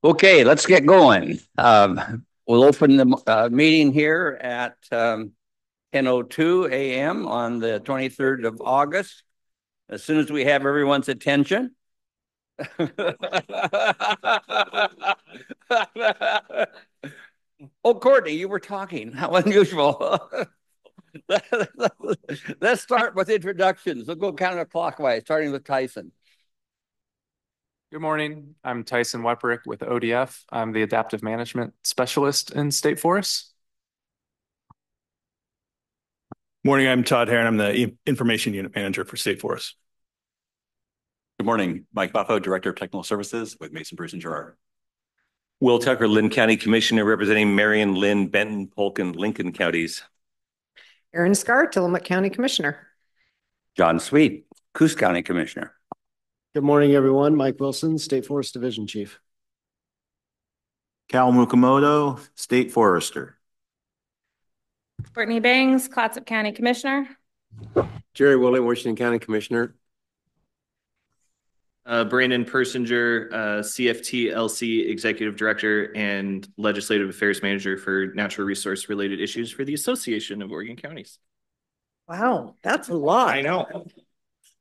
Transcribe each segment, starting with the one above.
Okay, let's get going. We'll open the meeting here at 10:02 a.m. on the 23rd of August. As soon as we have everyone's attention. Oh, Courtney, you were talking. How unusual. Let's start with introductions. We'll go counterclockwise, starting with Tyson. Good morning. I'm Tyson Wepperick with ODF. I'm the Adaptive Management Specialist in State Forests. Morning, I'm Todd Heron. I'm the Information Unit Manager for State Forest. Good morning, Mike Buffo, Director of Technical Services with Mason, Bruce, and Gerard. Will Tucker, Lynn County Commissioner representing Marion, Lynn, Benton, Polk, and Lincoln counties. Aaron Scar, Tillamook County Commissioner. John Sweet, Coos County Commissioner. Good morning, everyone. Mike Wilson, State Forest Division Chief. Cal Mukamoto, State Forester. Courtney Bangs, Clatsop County Commissioner. Jerry Willing, Washington County Commissioner. Brandon Persinger, CFT-LC Executive Director and Legislative Affairs Manager for Natural Resource Related Issues for the Association of Oregon Counties. Wow, that's a lot. I know.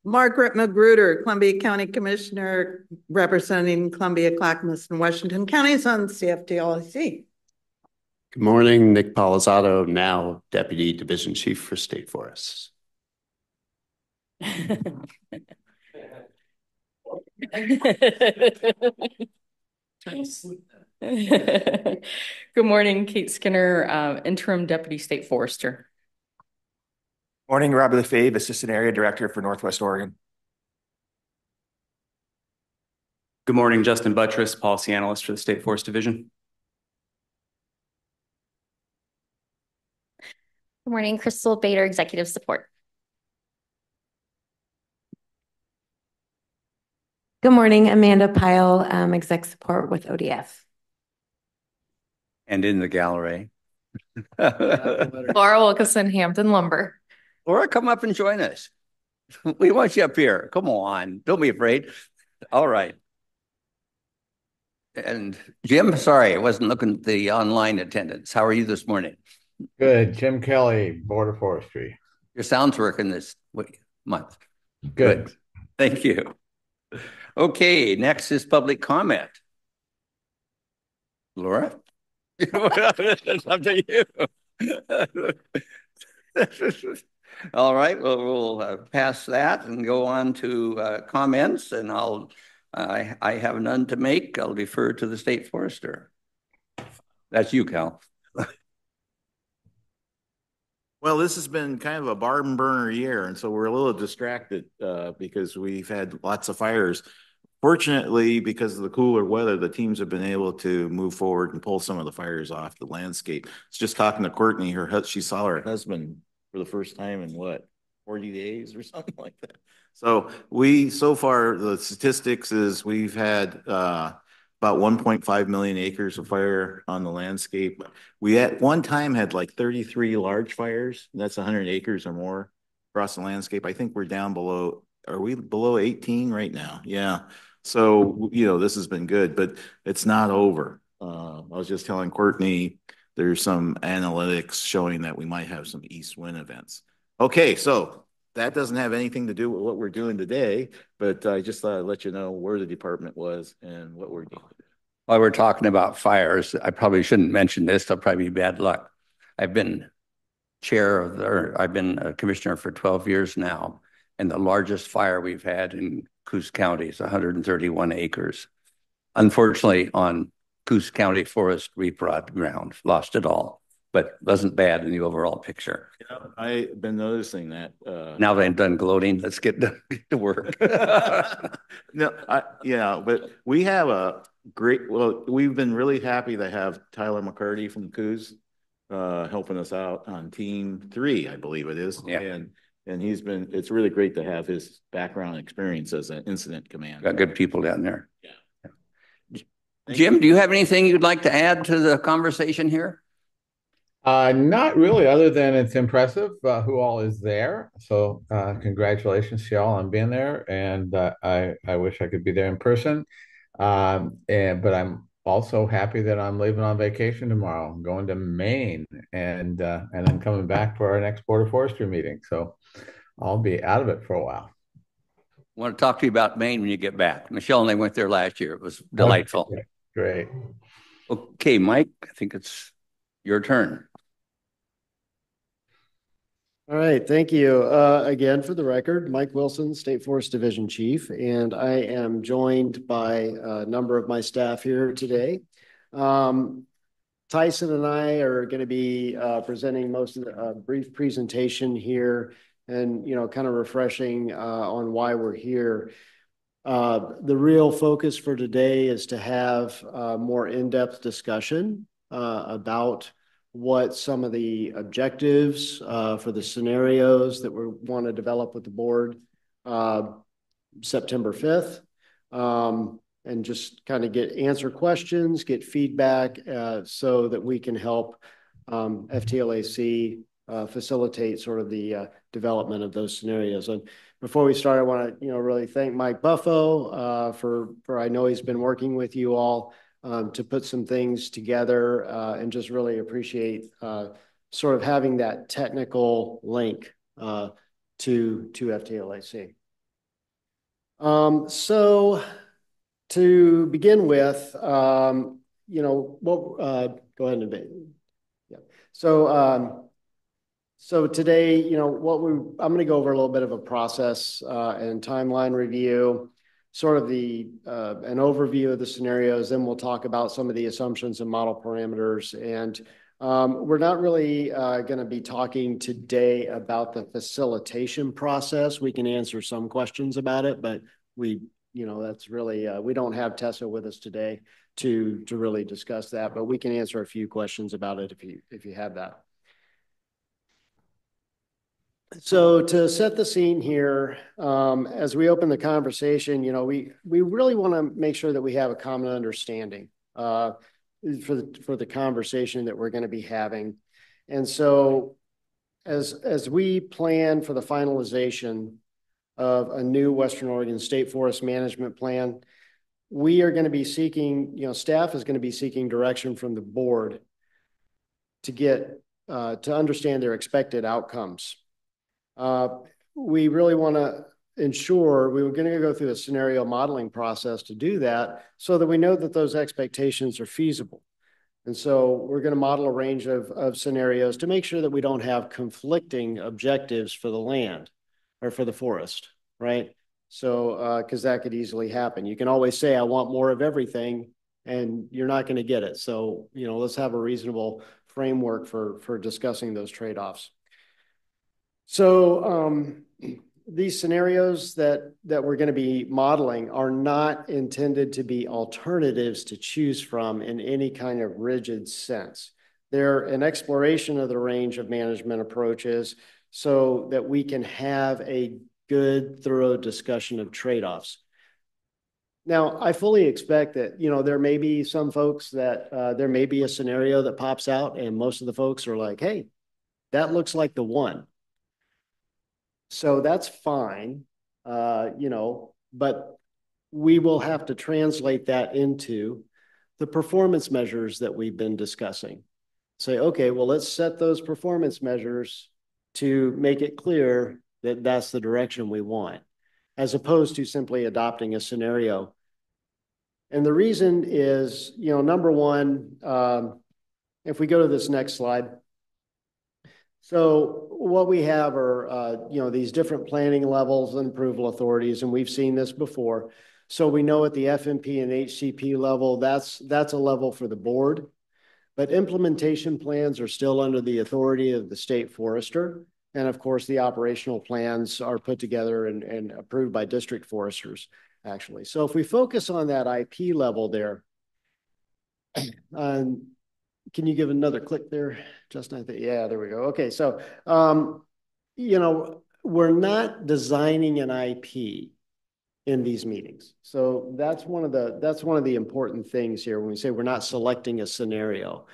Margaret Magruder, Columbia County Commissioner, representing Columbia, Clackamas, and Washington counties on CFT-LC. Good morning, Nick Palisato, now Deputy Division Chief for State Forests. Good morning, Kate Skinner, Interim Deputy State Forester. Morning, Robbie Lefebvre, Assistant Area Director for Northwest Oregon. Good morning, Justin Buttress, Policy Analyst for the State Forest Division. Good morning, Crystal Bader, Executive Support. Good morning, Amanda Pyle, Exec Support with ODF. And in the gallery. Laura Wilkinson, Hampton Lumber. Laura, come up and join us. We want you up here. Come on. Don't be afraid. All right. And Jim, sorry, I wasn't looking at the online attendance. How are you this morning? Good. Jim Kelly, Board of Forestry. Your sound's working this month. Good. Thank you. Okay, next is public comment. Laura? It's up to you. All right, well, we'll pass that and go on to comments, and I have none to make. I'll defer to the State Forester. That's you, Cal. Well, this has been kind of a barn burner year, and so we're a little distracted because we've had lots of fires. Fortunately, because of the cooler weather, the teams have been able to move forward and pull some of the fires off the landscape. It's just talking to Courtney, she saw her husband for the first time in what, 40 days or something like that. So far, the statistics is we've had about 1.5 million acres of fire on the landscape. We at one time had like 33 large fires. That's 100 acres or more across the landscape. I think we're down below, are we below 18 right now? Yeah. So, this has been good, but it's not over. I was just telling Courtney, there's some analytics showing that we might have some east wind events. Okay, so that doesn't have anything to do with what we're doing today, but I just thought I'd let you know where the department was and what we're doing. While we're talking about fires, I probably shouldn't mention this. That'll probably be bad luck. I've been I've been a commissioner for 12 years now, and the largest fire we've had in Coos County is 131 acres. Unfortunately, on Coos County Forest reprod ground, lost it all, but wasn't bad in the overall picture. Yeah, I've been noticing that. Now that I'm done gloating, let's get to work. Yeah, but we have we've been really happy to have Tyler McCarty from Coos helping us out on Team 3, I believe it is. Yeah. And it's really great to have his background experience as an incident commander. Got good people down there. Yeah. Jim, do you have anything you'd like to add to the conversation here? Not really, other than it's impressive who all is there. So congratulations to y'all on being there. And I wish I could be there in person. But I'm also happy that I'm leaving on vacation tomorrow. I'm going to Maine and then coming back for our next Board of Forestry meeting. So I'll be out of it for a while. I want to talk to you about Maine when you get back. Michelle and I went there last year. It was delightful. Okay, great. Okay, Mike, I think it's your turn. All right, thank you. Again, for the record, Mike Wilson, State Forest Division Chief, and I am joined by a number of my staff here today. Tyson and I are going to be presenting most of the brief presentation here and, kind of refreshing on why we're here. The real focus for today is to have more in-depth discussion about what some of the objectives for the scenarios that we want to develop with the board September 5th, and just kind of answer questions, get feedback so that we can help FTLAC facilitate sort of the development of those scenarios. And before we start, I want to really thank Mike Buffo for I know he's been working with you all to put some things together and just really appreciate sort of having that technical link to FTLAC. So to begin with, go ahead and yeah. So today, I'm going to go over a little bit of a process and timeline review, sort of an overview of the scenarios. Then we'll talk about some of the assumptions and model parameters. And we're not really going to be talking today about the facilitation process. We can answer some questions about it, but that's really, we don't have Tessa with us today to really discuss that, but we can answer a few questions about it if you have that. So to set the scene here, as we open the conversation, we really want to make sure that we have a common understanding for the conversation that we're going to be having. And so as we plan for the finalization of a new Western Oregon State Forest Management Plan, we are going to be seeking, staff is going to be seeking direction from the board to understand their expected outcomes. We really want to ensure we were going to go through a scenario modeling process to do that so that we know that those expectations are feasible. And so we're going to model a range of scenarios to make sure that we don't have conflicting objectives for the land or for the forest, right? So, because that could easily happen. You can always say, I want more of everything, and you're not going to get it. So, let's have a reasonable framework for discussing those trade-offs. So these scenarios that we're going to be modeling are not intended to be alternatives to choose from in any kind of rigid sense. They're an exploration of the range of management approaches so that we can have a good, thorough discussion of trade-offs. Now, I fully expect that, there may be some folks that there may be a scenario that pops out and most of the folks are like, hey, that looks like the one. So that's fine, but we will have to translate that into the performance measures that we've been discussing. Say, okay, well, let's set those performance measures to make it clear that that's the direction we want, as opposed to simply adopting a scenario. And the reason is, number one, if we go to this next slide. So what we have are, these different planning levels and approval authorities, and we've seen this before. So we know at the FMP and HCP level, that's a level for the board, but implementation plans are still under the authority of the state forester. And of course, the operational plans are put together and approved by district foresters, actually. So if we focus on that IP level there, can you give another click there, Justin? Yeah, there we go. Okay, so, we're not designing an IP in these meetings. So that's one of the important things here when we say we're not selecting a scenario,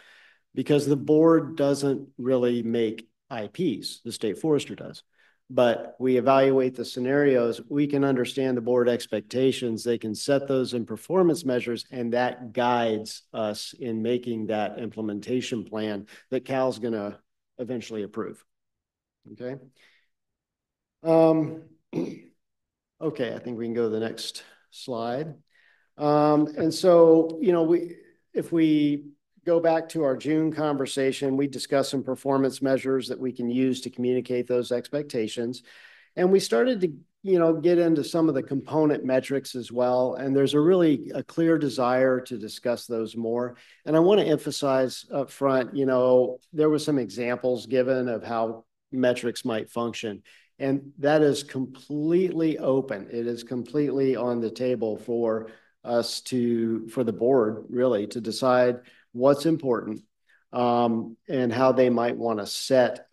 because the board doesn't really make IPs, the state forester does. but we evaluate the scenarios, we can understand the board expectations. They can set those in performance measures, and that guides us in making that implementation plan that Cal's going to eventually approve. Okay. Okay, I think we can go to the next slide. And so, you know, if we go back to our June conversation, we discussed some performance measures that we can use to communicate those expectations. And we started to, you know, get into some of the component metrics as well. And there's a clear desire to discuss those more. And I want to emphasize up front, you know, there were some examples given of how metrics might function. And that is completely open. It is completely on the table for us for the board really to decide what's important, and how they might want to set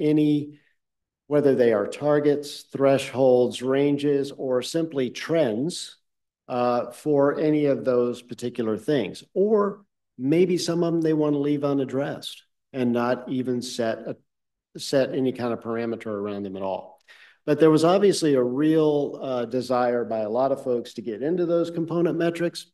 whether they are targets, thresholds, ranges, or simply trends for any of those particular things. Or maybe some of them they want to leave unaddressed and not even set any kind of parameter around them at all. But there was obviously a real desire by a lot of folks to get into those component metrics.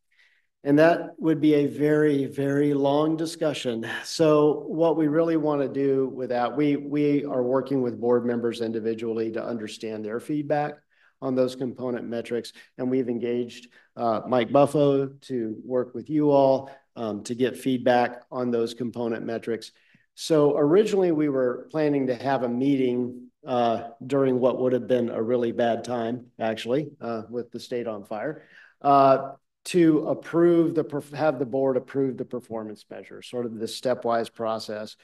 And that would be a very, very long discussion. So what we really want to do with that, we are working with board members individually to understand their feedback on those component metrics. And we've engaged Mike Buffo to work with you all to get feedback on those component metrics. So originally we were planning to have a meeting during what would have been a really bad time, actually, with the state on fire, to have the board approve the performance measure, sort of this stepwise process.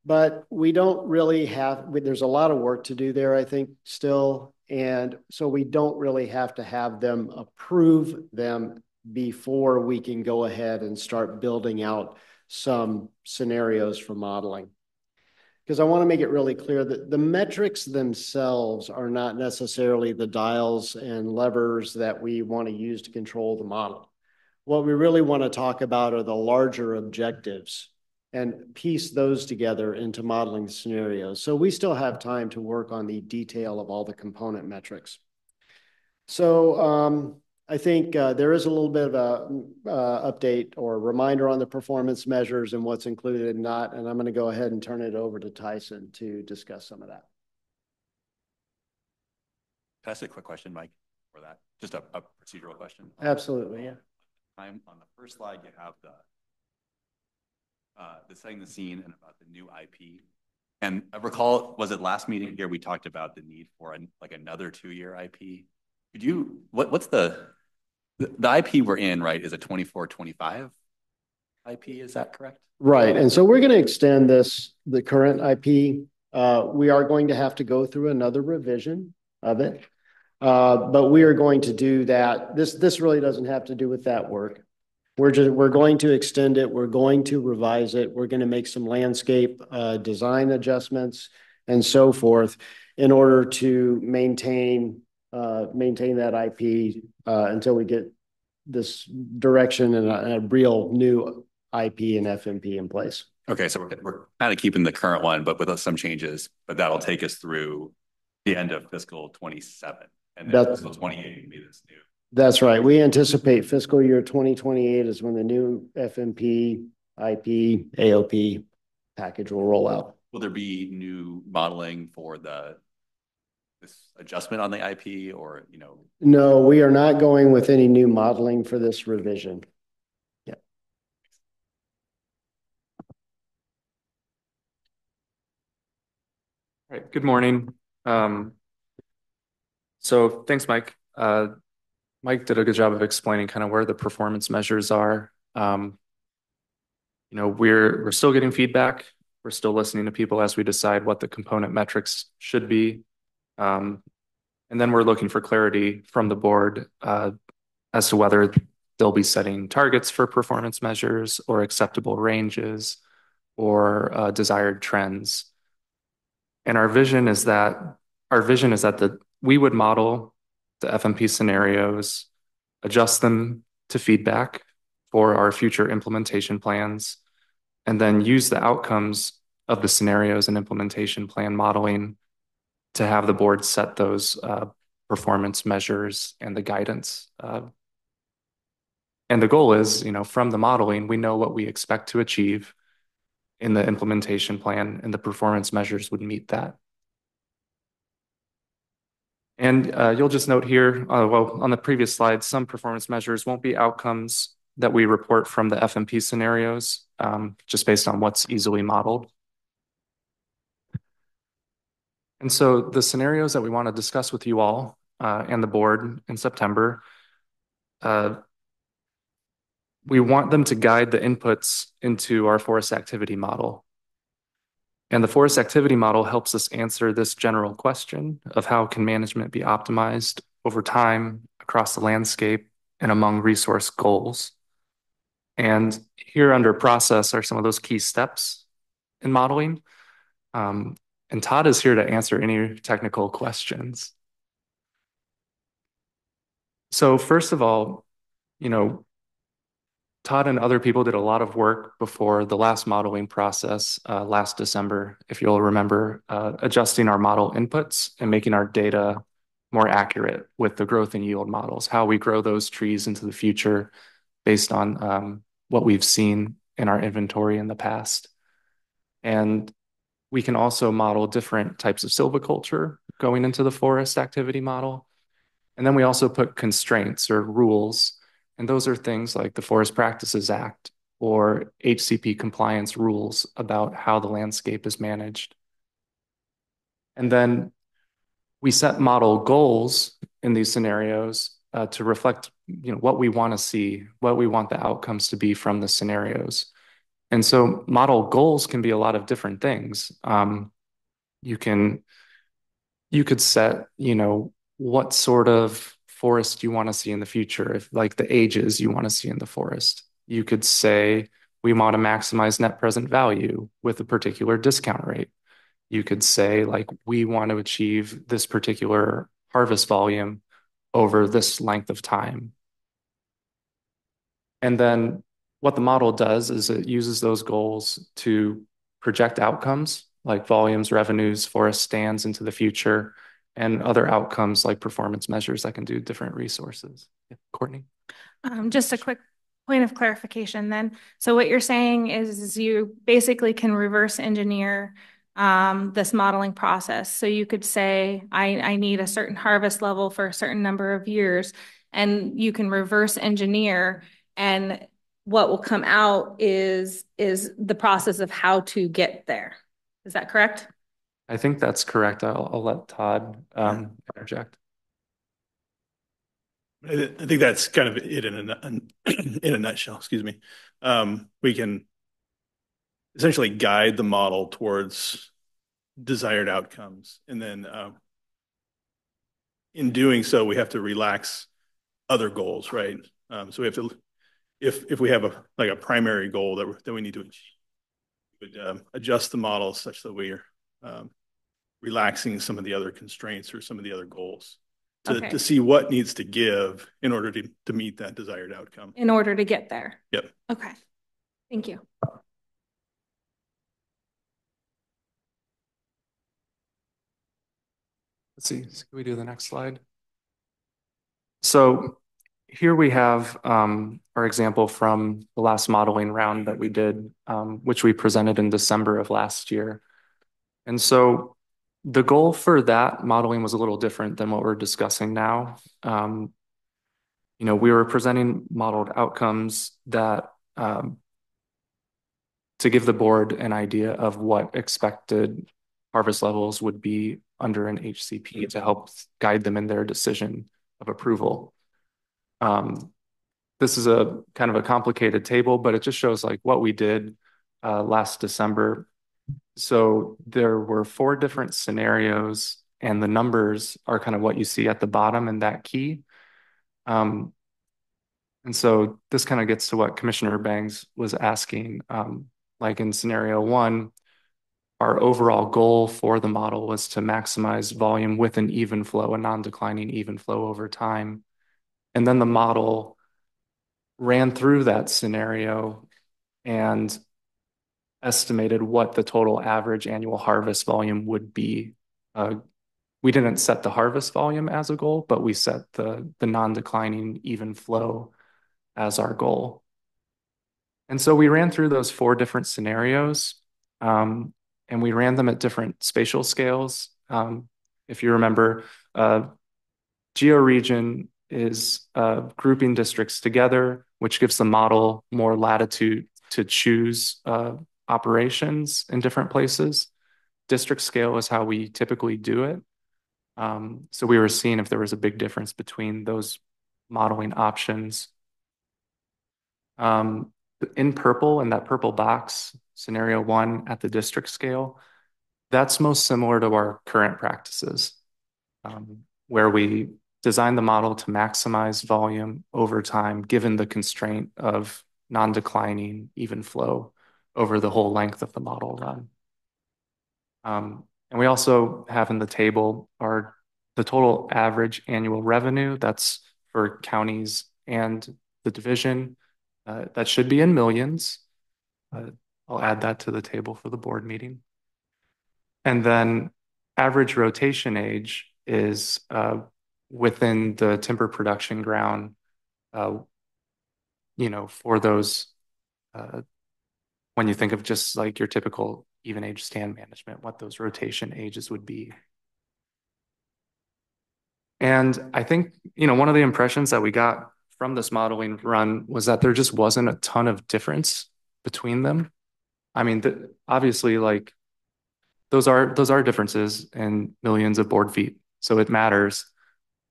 But we don't really there's a lot of work to do there, I think, still. And so we don't really have to have them approve them before we can go ahead and start building out some scenarios for modeling. Because I want to make it really clear that the metrics themselves are not necessarily the dials and levers that we want to use to control the model. What we really want to talk about are the larger objectives and piece those together into modeling scenarios. So we still have time to work on the detail of all the component metrics. So I think there is a little bit of a update or reminder on the performance measures and what's included and not. And I'm going to go ahead and turn it over to Tyson to discuss some of that. Can I ask a quick question, Mike, for that? Just a procedural question. Absolutely, yeah. On the first slide, you have the setting the scene and about the new IP. And I recall, was it last meeting here, we talked about the need for like another 2-year IP? Could you, what's the IP we're in, right, is a 24-25 IP, is that correct? Right, and so we're going to extend the current IP. We are going to have to go through another revision of it, but we are going to do that. This really doesn't have to do with that work. We're going to extend it. We're going to revise it. We're going to make some landscape design adjustments and so forth in order to maintain that IP until we get this direction and a real new IP and FMP in place. Okay, so we're kind of keeping the current one, but with some changes, but that'll take us through the end of fiscal 27. And then fiscal 28 will be this new. That's right. We anticipate fiscal year 2028 is when the new FMP, IP, AOP package will roll out. Will there be new modeling for this adjustment on the IP or, you know? No, we are not going with any new modeling for this revision. Yeah. All right, good morning. So thanks, Mike. Mike did a good job of explaining kind of where the performance measures are. You know, we're still getting feedback. We're still listening to people as we decide what the component metrics should be. And then we're looking for clarity from the board as to whether they'll be setting targets for performance measures or acceptable ranges or desired trends. And our vision is that we would model the FMP scenarios, adjust them to feedback for our future implementation plans, and then use the outcomes of the scenarios and implementation plan modeling to have the board set those performance measures and the guidance. And the goal is, from the modeling, we know what we expect to achieve in the implementation plan, and the performance measures would meet that. And you'll just note here, well, on the previous slide, some performance measures won't be outcomes that we report from the FMP scenarios, just based on what's easily modeled. And so the scenarios that we want to discuss with you all and the board in September, we want them to guide the inputs into our forest activity model. And the forest activity model helps us answer this general question of how can management be optimized over time across the landscape and among resource goals. And here under process are some of those key steps in modeling. And Todd is here to answer any technical questions. So first of all, Todd and other people did a lot of work before the last modeling process last December, if you'll remember, adjusting our model inputs and making our data more accurate with the growth and yield models, how we grow those trees into the future based on what we've seen in our inventory in the past. And we can also model different types of silviculture going into the forest activity model. And then we also put constraints or rules. And those are things like the Forest Practices Act or HCP compliance rules about how the landscape is managed. And then we set model goals in these scenarios to reflect what we want to see, what we want the outcomes to be from the scenarios. And so model goals can be a lot of different things. You could set, what sort of forest you want to see in the future, if like the ages you want to see in the forest. You could say, we want to maximize net present value with a particular discount rate. You could say, like, we want to achieve this particular harvest volume over this length of time. And then what the model does is it uses those goals to project outcomes like volumes, revenues, forest stands into the future, and other outcomes like performance measures that can do different resources. Yeah, Courtney? Just a quick point of clarification then. So what you're saying is you basically can reverse engineer this modeling process. So you could say, I need a certain harvest level for a certain number of years, and you can reverse engineer, and what will come out is the process of how to get there. Is that correct? I think that's correct. I'll let Todd interject. I think that's kind of it in a nutshell. Excuse me. We can essentially guide the model towards desired outcomes, and then in doing so, we have to relax other goals, right? So we have to, if we have a primary goal that we need to achieve, we would adjust the model such that we're relaxing some of the other constraints or some of the other goals to see what needs to give in order to meet that desired outcome. In order to get there. Yep. Okay. Thank you. Let's see, can we do the next slide? So here we have our example from the last modeling round that we did, which we presented in December of last year. And so the goal for that modeling was a little different than what we're discussing now. We were presenting modeled outcomes that to give the board an idea of what expected harvest levels would be under an HCP to help guide them in their decision of approval. This is a kind of a complicated table, but it just shows like what we did last December. So there were 4 different scenarios, and the numbers are kind of what you see at the bottom in that key. And so this kind of gets to what Commissioner Bangs was asking. Like in scenario 1, our overall goal for the model was to maximize volume with an even flow, a non-declining even flow over time. And then the model ran through that scenario and estimated what the total average annual harvest volume would be we didn't set the harvest volume as a goal, but we set the non-declining even flow as our goal. And so we ran through those 4 different scenarios, and we ran them at different spatial scales. If you remember, georegion is grouping districts together, which gives the model more latitude to choose operations in different places. District scale is how we typically do it. So we were seeing if there was a big difference between those modeling options. In purple, in that purple box, scenario 1 at the district scale, that's most similar to our current practices, where we design the model to maximize volume over time, given the constraint of non-declining even flow over the whole length of the model run. And we also have in the table the total average annual revenue. That's for counties and the division. That should be in millions. I'll add that to the table for the board meeting. And then average rotation age is within the timber production ground, for those, when you think of just like your typical even age stand management, what those rotation ages would be. And I think, one of the impressions that we got from this modeling run was that there just wasn't a ton of difference between them. I mean, obviously, like those are differences in millions of board feet, so it matters.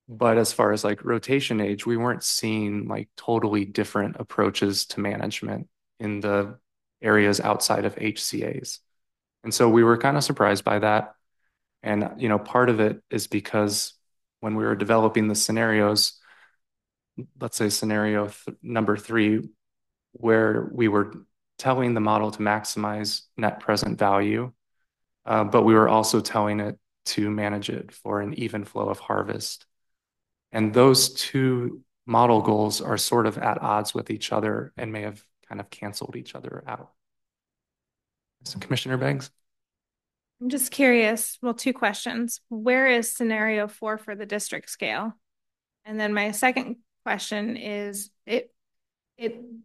But as far as like rotation age, we weren't seeing like totally different approaches to management in the areas outside of HCAs. And so we were kind of surprised by that. And, part of it is because when we were developing the scenarios, let's say scenario number 3, where we were telling the model to maximize net present value, but we were also telling it to manage it for an even flow of harvest. And those 2 model goals are sort of at odds with each other and may have kind of canceled each other out. So Commissioner Banks? I'm just curious. Well, 2 questions. Where is scenario 4 for the district scale? And then my second question is, it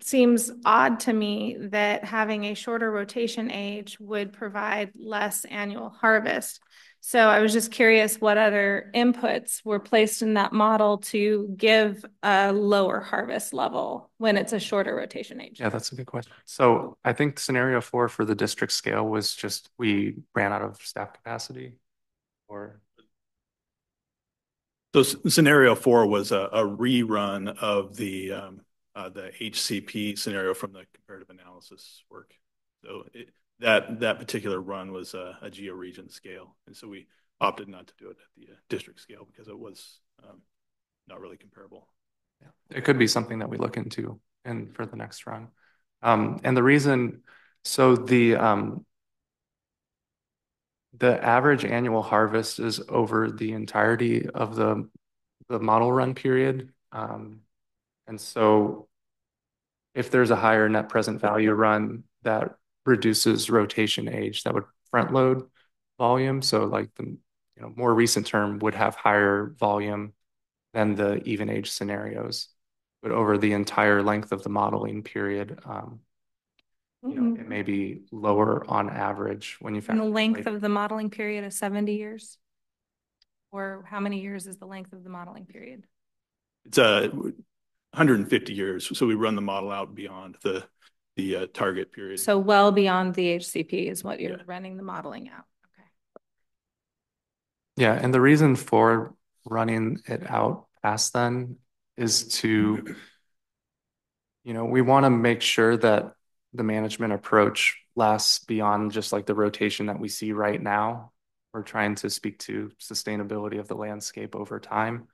seems odd to me that having a shorter rotation age would provide less annual harvest. So I was just curious what other inputs were placed in that model to give a lower harvest level when it's a shorter rotation age. Yeah, that's a good question. So I think scenario 4 for the district scale was just we ran out of staff capacity, or So scenario 4 was a rerun of the HCP scenario from the comparative analysis work. So that particular run was a georegion scale, and so we opted not to do it at the district scale because it was not really comparable. Yeah. It could be something that we look into and for the next run. And the reason, so the average annual harvest is over the entirety of the model run period. And so if there's a higher net present value run that reduces rotation age, that would front load volume. So like the more recent term would have higher volume than the even age scenarios, but over the entire length of the modeling period, it may be lower on average when you factor the length of the modeling period is 70 years? Or how many years is the length of the modeling period? It's 150 years. So we run the model out beyond the target period. So well beyond the HCP is what you're running the modeling out. Okay. Yeah, and the reason for running it out past then is to, we want to make sure that the management approach lasts beyond just like the rotation that we see right now. We're trying to speak to sustainability of the landscape over time.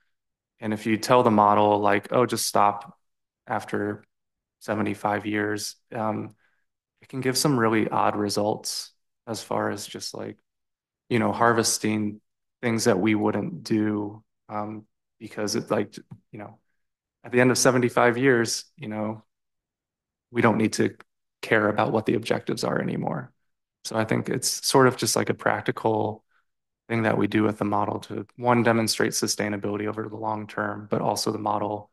And if you tell the model like, oh, just stop after 75 years, it can give some really odd results as far as just like, harvesting things that we wouldn't do, because it's like, at the end of 75 years, we don't need to care about what the objectives are anymore. So I think it's sort of just like a practical thing that we do with the model to, one, demonstrate sustainability over the long term, but also the model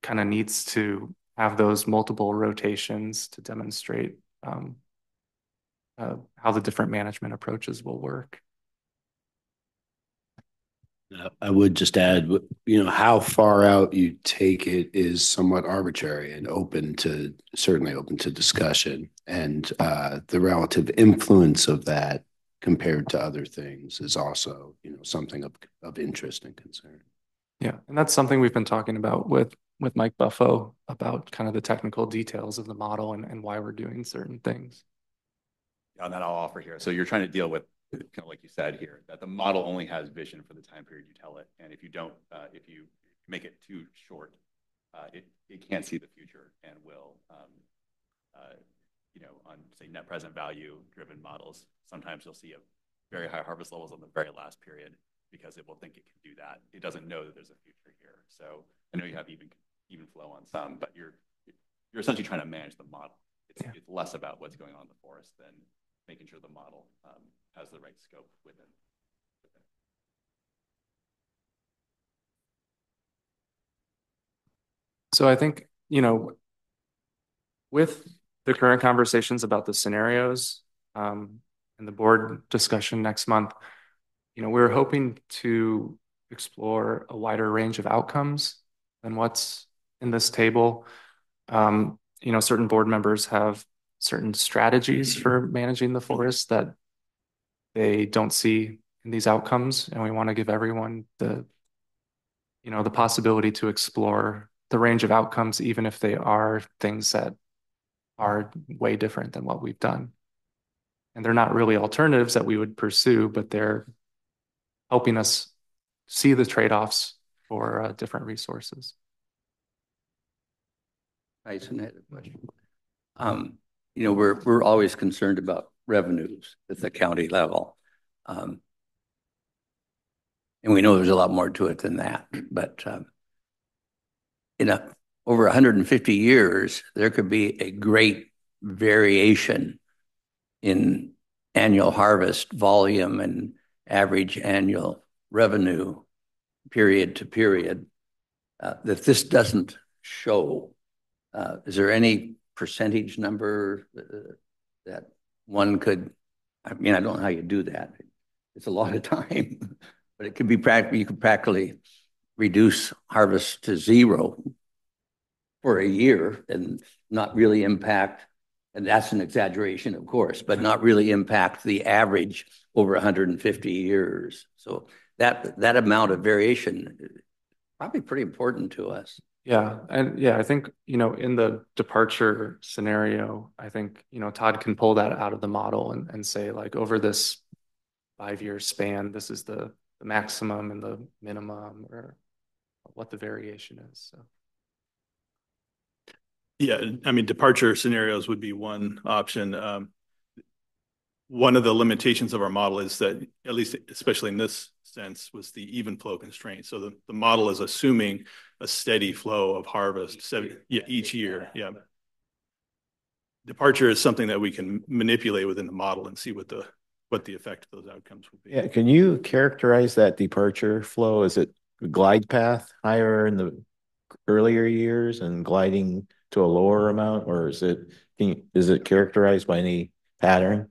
kind of needs to have those multiple rotations to demonstrate how the different management approaches will work. I would just add, how far out you take it is somewhat arbitrary and certainly open to discussion. And the relative influence of that compared to other things is also, something of interest and concern. Yeah, and that's something we've been talking about with Mike Buffo about kind of the technical details of the model and why we're doing certain things. On that, I'll offer here. So you're trying to deal with, kind of like you said here, that the model only has vision for the time period you tell it. And if you don't, if you make it too short, it can't see the future and will, on say net present value driven models, sometimes you'll see a very high harvest levels on the very last period because it will think it can do that. It doesn't know that there's a future here. So I know you have even flow on some, but you're essentially trying to manage the model. It's less about what's going on in the forest than making sure the model has the right scope within. So I think, with the current conversations about the scenarios and the board discussion next month, we're hoping to explore a wider range of outcomes than what's in this table. Certain board members have certain strategies for managing the forest that they don't see in these outcomes, and we want to give everyone the possibility to explore the range of outcomes, even if they are things that are way different than what we've done. And they're not really alternatives that we would pursue, but they're helping us see the trade-offs for different resources. Nice, and I had a question. We're always concerned about revenues at the county level. And we know there's a lot more to it than that. But over 150 years, there could be a great variation in annual harvest volume and average annual revenue period to period that this doesn't show. Is there any percentage number that one could, I don't know how you do that. It's a lot of time, but it could be you could practically reduce harvest to zero for a year and not really impact, and that's an exaggeration, of course, but not really impact the average over 150 years. So that amount of variation is probably pretty important to us. Yeah. And I think, in the departure scenario, I think, Todd can pull that out of the model and say, like, over this 5-year span, this is the maximum and the minimum, or what the variation is. So. Yeah, departure scenarios would be one option. One of the limitations of our model is that, at least especially in this sense, was the even flow constraint. So the model is assuming a steady flow of harvest each year. Yeah. Departure is something that we can manipulate within the model and see what the effect of those outcomes will be. Yeah, can you characterize that departure flow? Is it glide path higher in the earlier years and gliding to a lower amount, or is it characterized by any pattern?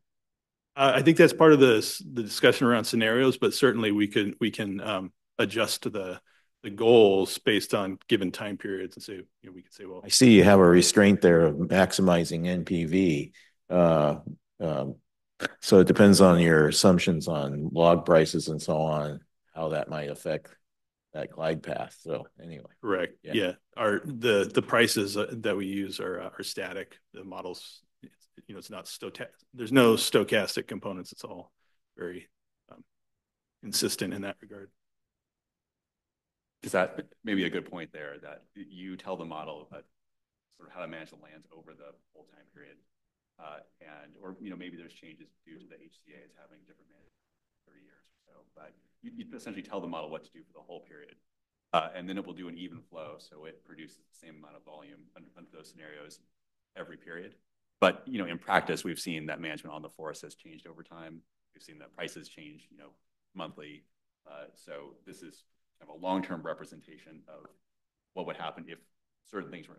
I think that's part of the discussion around scenarios, but certainly we can adjust to the goals based on given time periods and say, we could say, well, I see you have a restraint there of maximizing NPV. So it depends on your assumptions on log prices and so on, how that might affect that glide path. So anyway. Correct. Yeah. The prices that we use are static. The models, it's not there's no stochastic components. It's all very consistent in that regard. Is that maybe a good point there, that you tell the model sort of how to manage the lands over the whole time period, or maybe there's changes due to the HCAs having different management 30 years or so, but you essentially tell the model what to do for the whole period, and then it will do an even flow, so it produces the same amount of volume under those scenarios every period. But in practice, we've seen that management on the forest has changed over time. We've seen that prices change, monthly. So this is kind of a long-term representation of what would happen if certain things were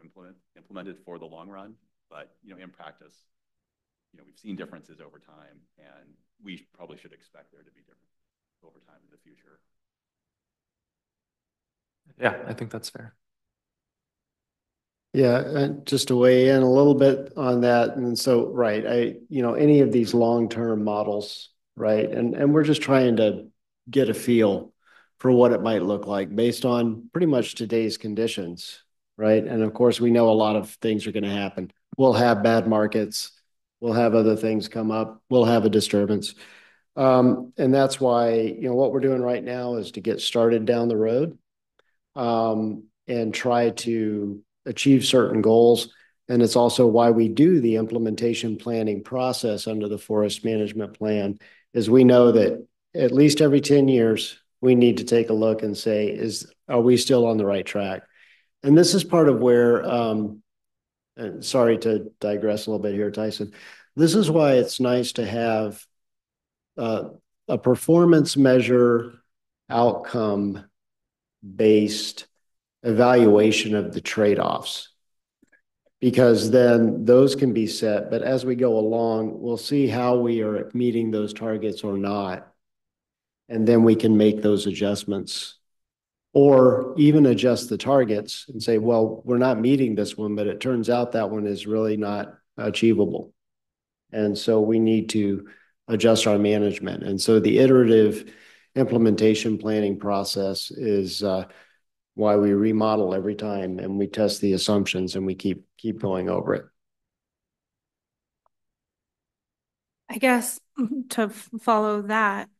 implemented for the long run. But, in practice, we've seen differences over time, and we probably should expect there to be differences over time in the future. Yeah, I think that's fair. Yeah, and just to weigh in a little bit on that. And so, right, any of these long-term models, right? And we're just trying to get a feel for what it might look like based on pretty much today's conditions, right? And of course, we know a lot of things are going to happen. We'll have bad markets. We'll have other things come up. We'll have a disturbance. And that's why, what we're doing right now is to get started down the road, and try to achieve certain goals. And it's also why we do the implementation planning process under the forest management plan, is we know that at least every 10 years, we need to take a look and say, are we still on the right track? And this is part of where, and sorry to digress a little bit here, Tyson. This is why it's nice to have a performance measure outcome based evaluation of the trade-offs, because then those can be set. But as we go along, we'll see how we are meeting those targets or not. And then we can make those adjustments, or even adjust the targets and say, well, we're not meeting this one, but it turns out that one is really not achievable. And so we need to adjust our management. And so the iterative implementation planning process is why we remodel every time, and we test the assumptions, and we keep going over it. I guess to follow that,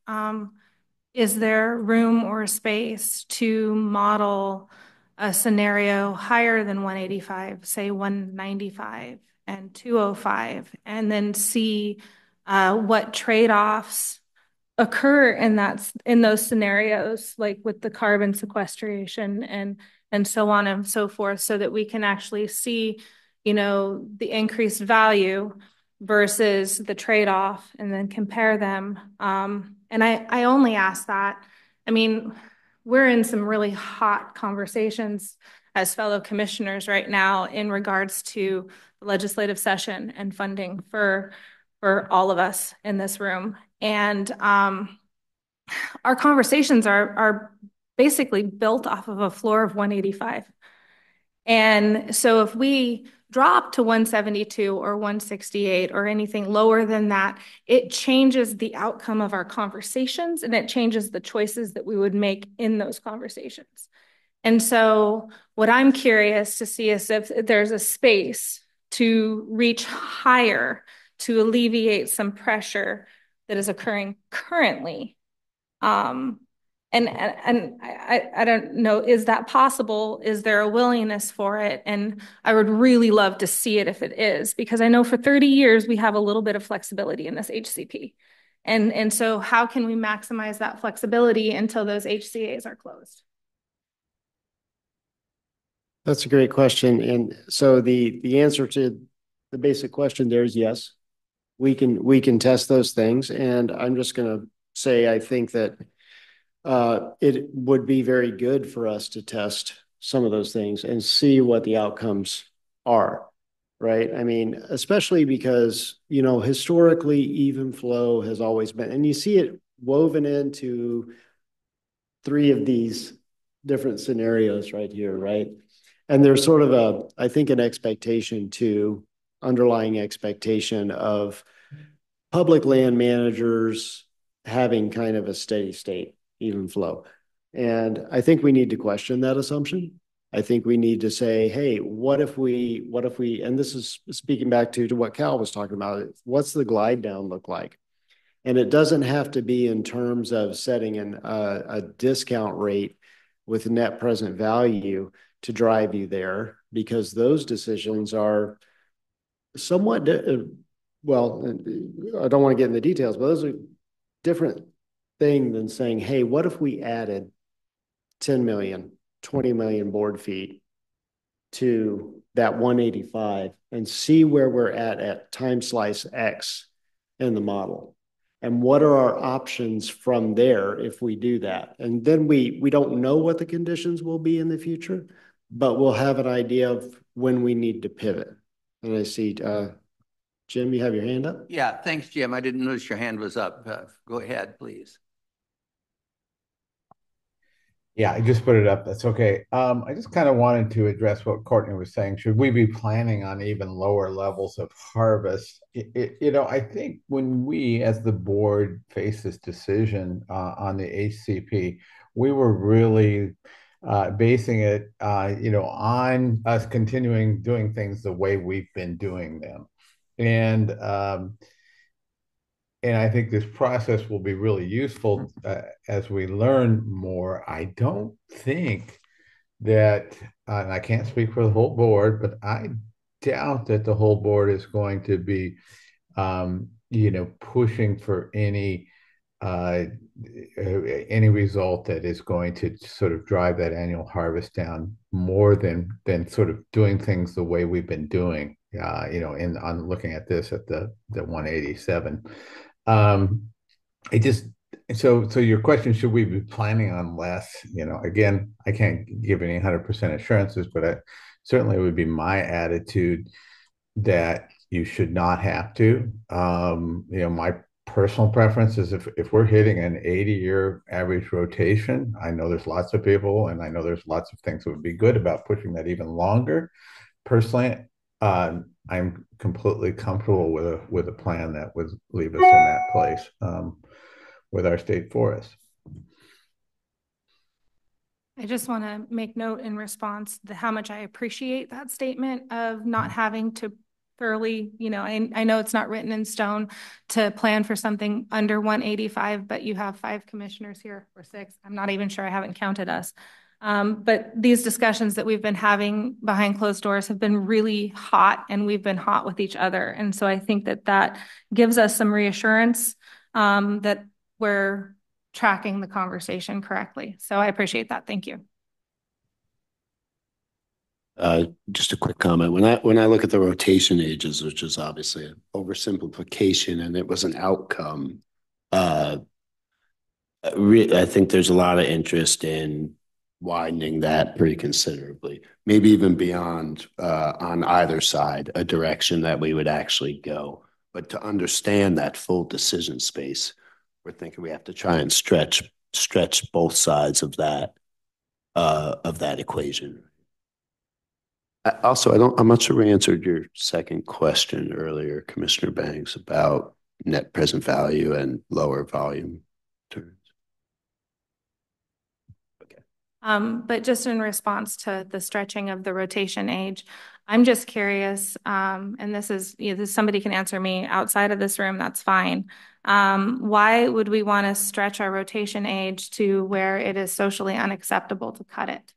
is there room or space to model a scenario higher than 185, say 195 and 205, and then see what trade-offs occur in those scenarios, like with the carbon sequestration and so on and so forth, so that we can actually see, the increased value versus the trade-off, and then compare them. And I only ask that. I mean, we're in some really hot conversations as fellow commissioners right now in regards to the legislative session and funding for all of us in this room. And our conversations are basically built off of a floor of 185. And so if we drop to 172 or 168 or anything lower than that, it changes the outcome of our conversations, and it changes the choices that we would make in those conversations. And so what I'm curious to see is if there's a space to reach higher to alleviate some pressure that is occurring currently. And I don't know, is that possible? Is there a willingness for it? And I would really love to see it if it is, because I know for 30 years we have a little bit of flexibility in this HCP. And so how can we maximize that flexibility until those HCAs are closed? That's a great question. And so the answer to the basic question there is yes. We can test those things. And I'm just going to say, I think that it would be very good for us to test some of those things and see what the outcomes are, right? I mean, especially because, historically, even flow has always been, and you see it woven into 3 of these different scenarios right here, right? And there's sort of I think, an expectation underlying expectation of public land managers having kind of a steady state, even flow. And I think we need to question that assumption. I think we need to say, hey, what if we, and this is speaking back to what Cal was talking about, what's the glide down look like? And it doesn't have to be in terms of setting a discount rate with net present value to drive you there, because those decisions are somewhat, well, I don't want to get in the details, but those are different thing than saying, hey, what if we added 10 million, 20 million board feet to that 185 and see where we're at time slice X in the model. And what are our options from there if we do that? And then we don't know what the conditions will be in the future, but we'll have an idea of when we need to pivot. And I see, Jim, you have your hand up? Yeah, thanks, Jim. I didn't notice your hand was up. Go ahead, please. Yeah, I just put it up. That's okay. I just kind of wanted to address what Courtney was saying. Should we be planning on even lower levels of harvest? I think when we, as the board, faced this decision on the HCP, we were really basing it, on us continuing doing things the way we've been doing them, and I think this process will be really useful as we learn more. I don't think that, and I can't speak for the whole board, but I doubt that the whole board is going to be, pushing for uh, any result that is going to sort of drive that annual harvest down more than sort of doing things the way we've been doing. On looking at this at the 187. It just so your question, should we be planning on less? Again, I can't give any 100% assurances, but certainly would be my attitude that you should not have to. My personal preference is if we're hitting an 80-year average rotation, I know there's lots of people, and I know there's lots of things that would be good about pushing that even longer. Personally, I'm completely comfortable with a plan that would leave us in that place with our state forest. I just want to make note in response to how much I appreciate that statement of not having to thoroughly, I know it's not written in stone to plan for something under 185, but you have 5 commissioners here, or 6. I'm not even sure, I haven't counted us. But these discussions that we've been having behind closed doors have been really hot, and we've been hot with each other. And so I think that gives us some reassurance that we're tracking the conversation correctly. So I appreciate that. Thank you. Just a quick comment. When I look at the rotation ages, which is obviously an oversimplification, and it was an outcome, I think there's a lot of interest in widening that pretty considerably, maybe even beyond on either side, a direction that we would actually go. But to understand that full decision space, we're thinking we have to try and stretch both sides of that equation. Also, I'm not sure we answered your second question earlier, Commissioner Banks, about net present value and lower volume turns. But just in response to the stretching of the rotation age, I'm just curious, and this is somebody can answer me outside of this room, that's fine. Why would we want to stretch our rotation age to where it is socially unacceptable to cut it?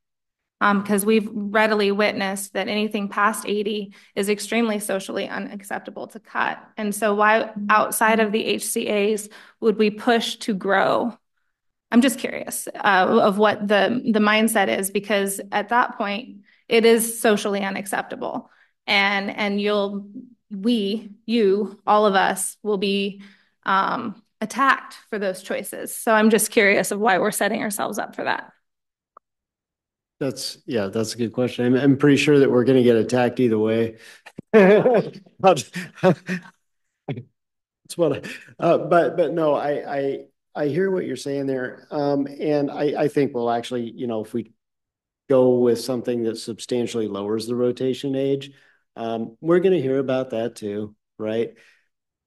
Because we've readily witnessed that anything past 80 is extremely socially unacceptable to cut. And so why outside of the HCAs would we push to grow? I'm just curious of what the mindset is, because at that point it is socially unacceptable, and all of us will be attacked for those choices. So I'm just curious of why we're setting ourselves up for that. That's a good question. I'm pretty sure that we're going to get attacked either way. That's what but no, I hear what you're saying there. And I think we'll actually, if we go with something that substantially lowers the rotation age, we're going to hear about that too, right?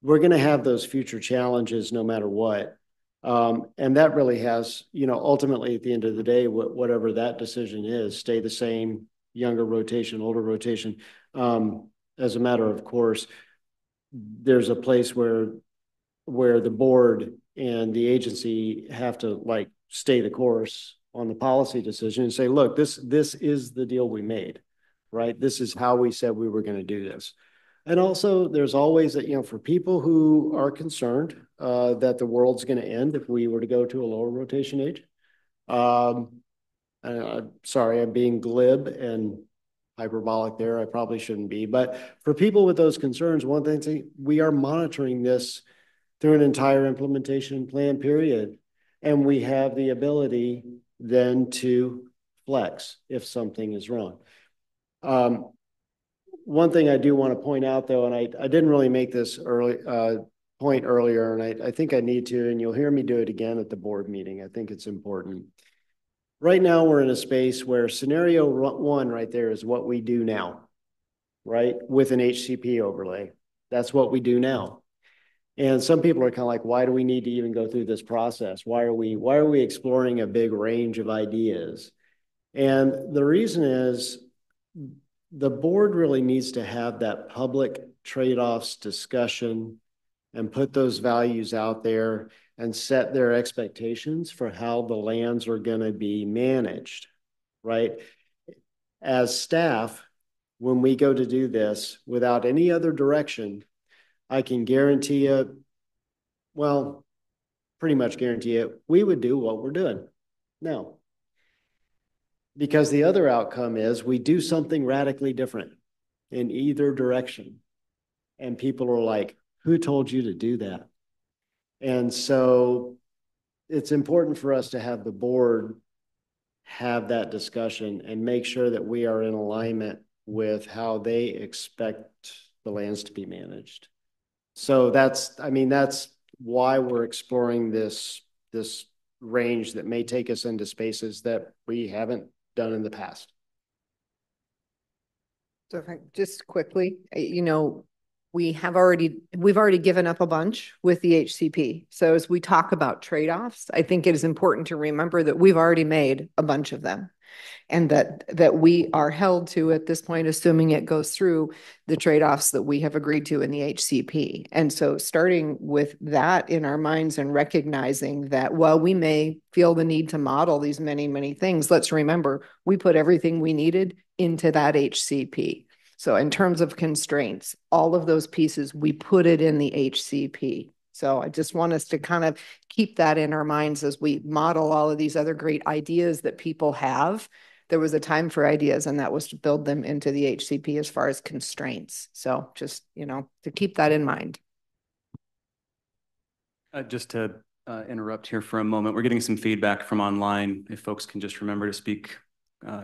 We're going to have those future challenges no matter what. And that really has, ultimately at the end of the day, whatever that decision is, stay the same, younger rotation, older rotation. As a matter of course, there's a place where the board and the agency have to stay the course on the policy decision and say, look, this is the deal we made, right? This is how we said we were going to do this. And also there's always that, for people who are concerned that the world's going to end if we were to go to a lower rotation age. Sorry, I'm being glib and hyperbolic there. I probably shouldn't be. But for people with those concerns, one thing we are monitoring this through an entire implementation plan period. And we have the ability then to flex if something is wrong. One thing I do want to point out, though, and I didn't really make this point earlier, and I think I need to, and you'll hear me do it again at the board meeting. I think it's important. Right now, we're in a space where scenario one right there is what we do now, right? With an HCP overlay. That's what we do now. And some people are kind of like, why do we need to even go through this process? Why are we exploring a big range of ideas? And the reason is the board really needs to have that public trade-offs discussion and put those values out there and set their expectations for how the lands are going to be managed, right? As staff, when we go to do this without any other direction, I can guarantee you, well, pretty much guarantee it, we would do what we're doing now. Because the other outcome is we do something radically different in either direction. And people are like, who told you to do that? And so it's important for us to have the board have that discussion and make sure that we are in alignment with how they expect the lands to be managed. So that's why we're exploring this range that may take us into spaces that we haven't done in the past. So if I just quickly, we've already given up a bunch with the HCP. So as we talk about trade-offs, I think it is important to remember that we've already made a bunch of them, and that we are held to at this point, assuming it goes through the trade-offs that we have agreed to in the HCP. And so starting with that in our minds and recognizing that while we may feel the need to model these many, many things, let's remember we put everything we needed into that HCP. So in terms of constraints, all of those pieces, we put it in the HCP. So I just want us to kind of keep that in our minds as we model all of these other great ideas that people have. There was a time for ideas, and that was to build them into the HCP as far as constraints. So just, to keep that in mind. Just to interrupt here for a moment, we're getting some feedback from online. If folks can just remember to speak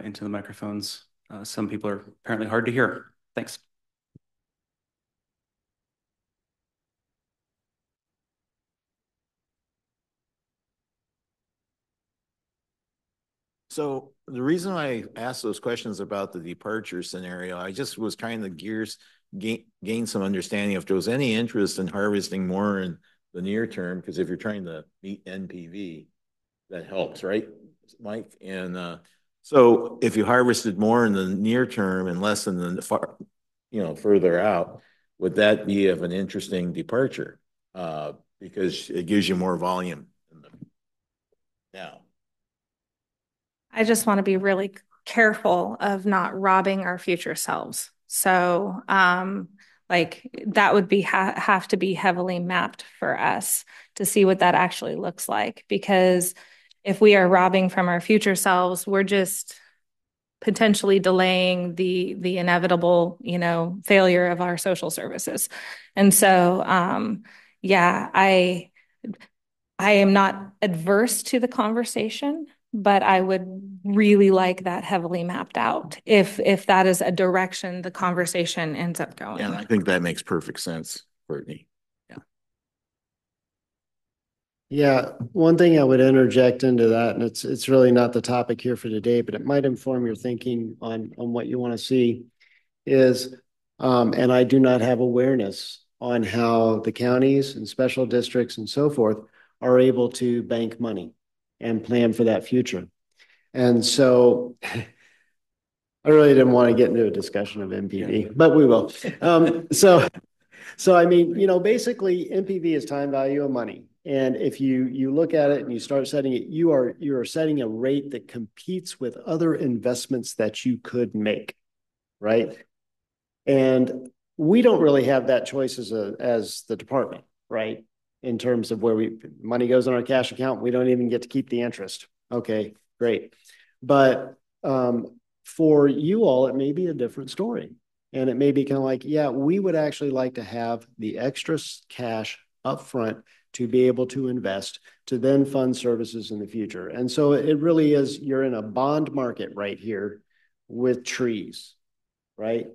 into the microphones. Some people are apparently hard to hear. Thanks. So the reason I asked those questions about the departure scenario, I just was trying to gain some understanding if there was any interest in harvesting more in the near term, because if you're trying to meet NPV, that helps, right, Mike? And so if you harvested more in the near term and less in the far, further out, would that be of an interesting departure? Because it gives you more volume now. I just want to be really careful of not robbing our future selves. So, that would be have to be heavily mapped for us to see what that actually looks like. Because if we are robbing from our future selves, we're just potentially delaying the inevitable, failure of our social services. And so, I am not adverse to the conversation, but I would really like that heavily mapped out if that is a direction the conversation ends up going. Yeah, I think that makes perfect sense, Courtney. Yeah, one thing I would interject into that, and it's really not the topic here for today, but it might inform your thinking on what you want to see, is, and I do not have awareness on how the counties and special districts and so forth are able to bank money and plan for that future. And so I really didn't want to get into a discussion of NPV, but we will. So I mean, basically NPV is time value of money. And if you look at it and you start setting it, you are setting a rate that competes with other investments that you could make, right? And we don't really have that choice as the department, right? In terms of where money goes in our cash account, we don't even get to keep the interest. Okay, great. But for you all, it may be a different story. And it may be kind of like, yeah, we would actually like to have the extra cash upfront to be able to invest, to then fund services in the future. And so it really is, you're in a bond market right here with trees, right?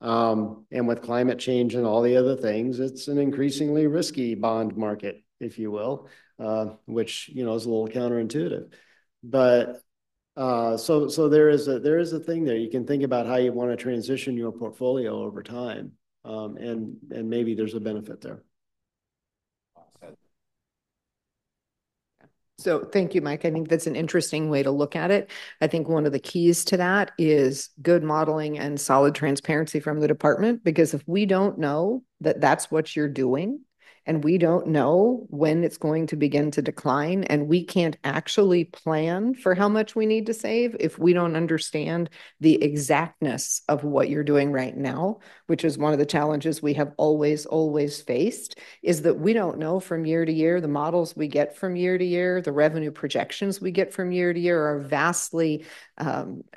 And with climate change and all the other things, it's an increasingly risky bond market, if you will, which, you know, is a little counterintuitive. But so there is a thing there. You can think about how you want to transition your portfolio over time, and maybe there's a benefit there. So thank you, Mike. I think that's an interesting way to look at it. I think one of the keys to that is good modeling and solid transparency from the department, because if we don't know that that's what you're doing, and we don't know when it's going to begin to decline, and we can't actually plan for how much we need to save if we don't understand the exactness of what you're doing right now, which is one of the challenges we have always faced, is that we don't know from year to year. The models we get from year to year, the revenue projections we get from year to year are vastly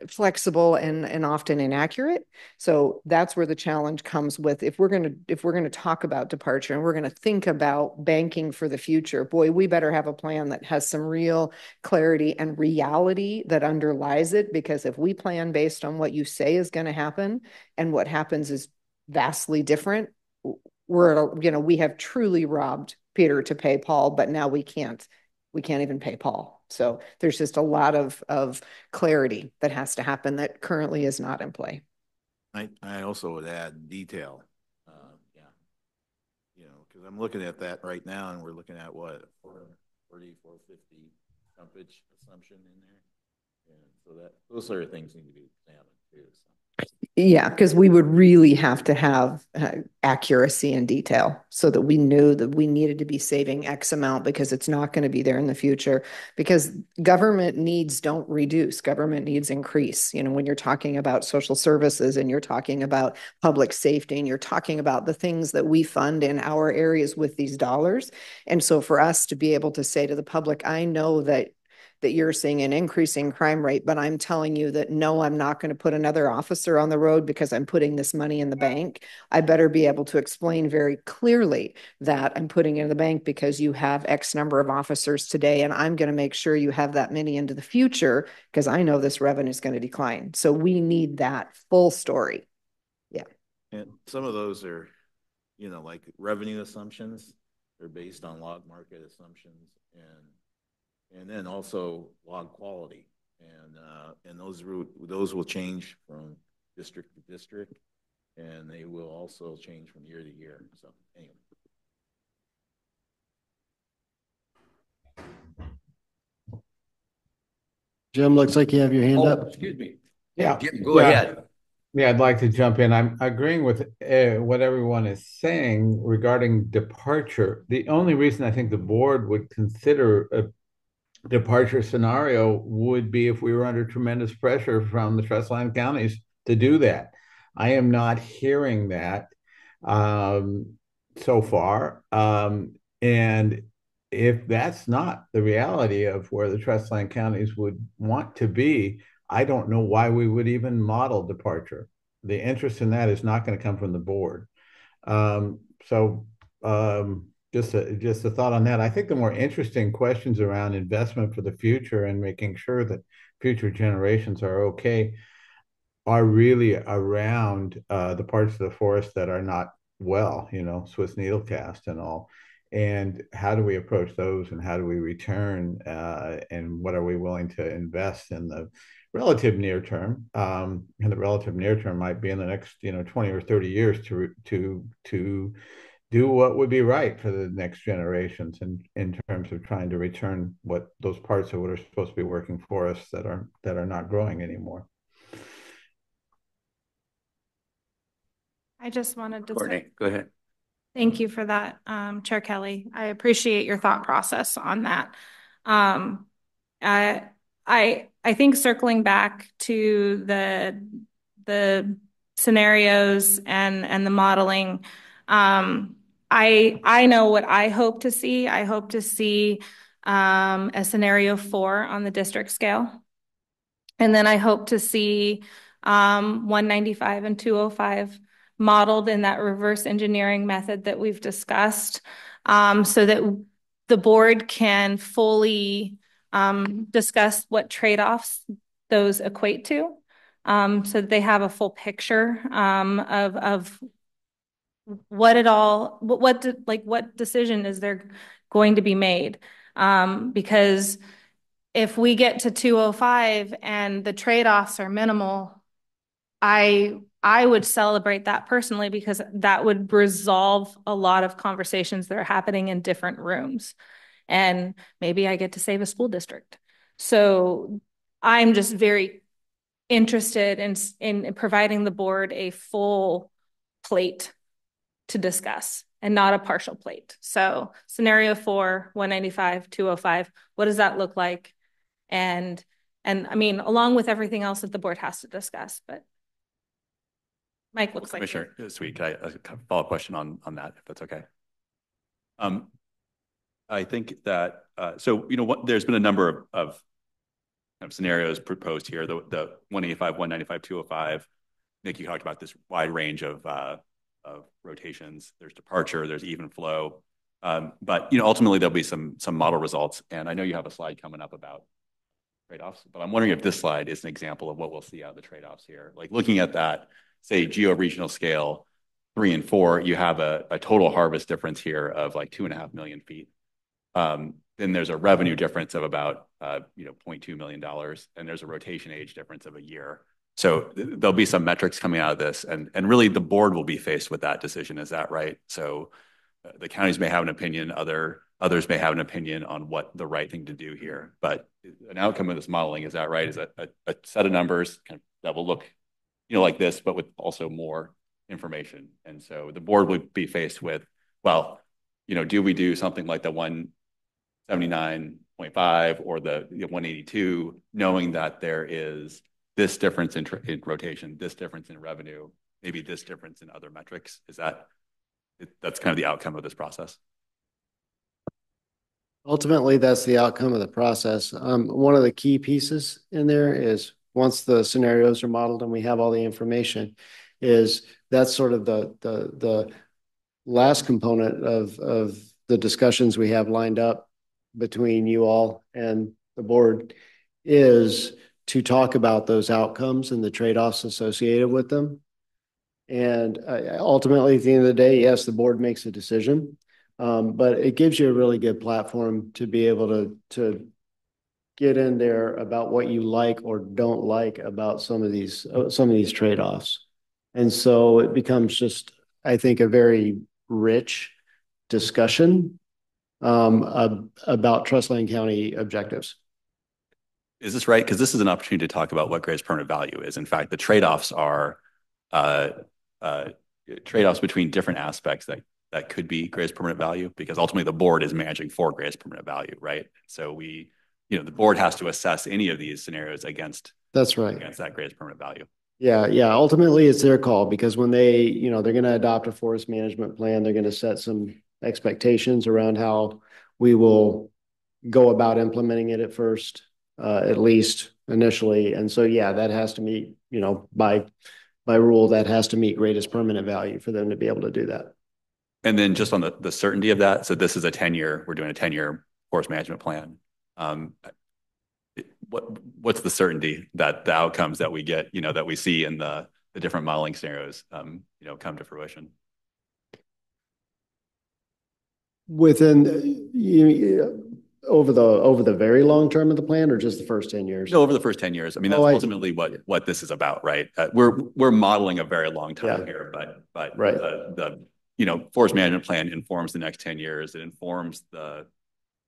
flexible and often inaccurate. So that's where the challenge comes with, if we're going to talk about departure and we're going to think about banking for the future, boy, we better have a plan that has some real clarity and reality that underlies it. Because if we plan based on what you say is going to happen and what happens is vastly different, we have truly robbed Peter to pay Paul, but now we can't even pay Paul. So there's just a lot of clarity that has to happen that currently is not in play. I also would add detail. Yeah. You know, because I'm looking at that right now, and we're looking at what, 440, 450 stumpage assumption in there. And so those sort of things need to be examined too. So. Yeah, because we would really have to have accuracy and detail so that we knew that we needed to be saving X amount, because it's not going to be there in the future. Because government needs don't reduce, government needs increase. You know, when you're talking about social services and you're talking about public safety and you're talking about the things that we fund in our areas with these dollars. And so for us to be able to say to the public, I know that you're seeing an increasing crime rate, but I'm telling you that no, I'm not going to put another officer on the road because I'm putting this money in the bank. I better be able to explain very clearly that I'm putting it in the bank because you have X number of officers today, and I'm going to make sure you have that many into the future because I know this revenue is going to decline. So we need that full story. Yeah. And some of those are, you know, like revenue assumptions. They're based on log market assumptions, and then also log quality, and those will change from district to district, and they will also change from year to year. So anyway. Jim, looks like you have your hand up. Excuse me. Yeah. Jim, go ahead. Yeah, I'd like to jump in. I'm agreeing with what everyone is saying regarding departure. The only reason I think the board would consider a departure scenario would be if we were under tremendous pressure from the trustline counties to do that. I am not hearing that so far. And if that's not the reality of where the trustline counties would want to be, I don't know why we would even model departure. The interest in that is not going to come from the board. Just a thought on that. I think the more interesting questions around investment for the future and making sure that future generations are okay are really around the parts of the forest that are not well, you know, Swiss needle cast and all. And how do we approach those, and how do we return, and what are we willing to invest in the relative near term? And the relative near term might be in the next, 20 or 30 years to do what would be right for the next generations in terms of trying to return what those parts of what are supposed to be working for us that are not growing anymore. I just wanted to Courtney, go ahead. Thank you for that, Chair Kelly. I appreciate your thought process on that. I think circling back to the scenarios and the modeling, I know what I hope to see. I hope to see a scenario 4 on the district scale, and then I hope to see 195 and 205 modeled in that reverse engineering method that we've discussed. so that the board can fully discuss what trade-offs those equate to, so that they have a full picture of what it all, what decision is there going to be made. Because if we get to 205 and the trade-offs are minimal, I would celebrate that personally, because that would resolve a lot of conversations that are happening in different rooms. And maybe I get to save a school district. So I'm just very interested in providing the board a full plate to discuss and not a partial plate. So scenario 4, 195, 205, what does that look like? And I mean, along with everything else that the board has to discuss, but Mike looks like Commissioner Sweet, can I a follow-up question on that, if that's okay? I think that so there's been a number of scenarios proposed here. The 185, 195, 205. Nick, you talked about this wide range of rotations. There's departure, there's even flow, but ultimately there'll be some model results. And I know you have a slide coming up about trade-offs, but I'm wondering if this slide is an example of what we'll see out of the trade-offs here. Like looking at that, say, geo-regional scale 3 and 4, you have a total harvest difference here of like 2.5 million feet. Then there's a revenue difference of about $0.2 million, and there's a rotation age difference of a year. So there'll be some metrics coming out of this, and really the board will be faced with that decision. Is that right? So the counties may have an opinion, others may have an opinion on what the right thing to do here. But an outcome of this modeling, is that right? Is a set of numbers that will look like this, but with also more information. And so the board would be faced with, well, do we do something like the 179.5 or the 182, knowing that there is this difference in rotation, this difference in revenue, maybe this difference in other metrics? That's kind of the outcome of this process? Ultimately, that's the outcome of the process. One of the key pieces in there is, once the scenarios are modeled and we have all the information, is that's sort of the last component of the discussions we have lined up between you all and the board, is to talk about those outcomes and the trade-offs associated with them. And ultimately, at the end of the day, yes, the board makes a decision, but it gives you a really good platform to be able to get in there about what you like or don't like about some of these trade-offs. And so it becomes just, I think, a very rich discussion about Trust Land County objectives. Is this right? Because this is an opportunity to talk about what greatest permanent value is. In fact, the trade-offs are trade-offs between different aspects that could be greatest permanent value, because ultimately the board is managing for greatest permanent value, right? So the board has to assess any of these scenarios against that greatest permanent value. Yeah. Ultimately, it's their call, because when they're going to adopt a forest management plan, they're going to set some expectations around how we will go about implementing it at first, at least initially. And so, yeah, that has to meet, by rule, that has to meet greatest permanent value for them to be able to do that. And then just on the certainty of that, so this is we're doing a 10-year forest management plan. What's the certainty that the outcomes that we get, that we see in the different modeling scenarios, come to fruition? Over the very long term of the plan, or just the first 10 years? No, over the first 10 years. I mean, that's ultimately what this is about, right? We're modeling a very long time here, but right. the forest management plan informs the next 10 years. It informs the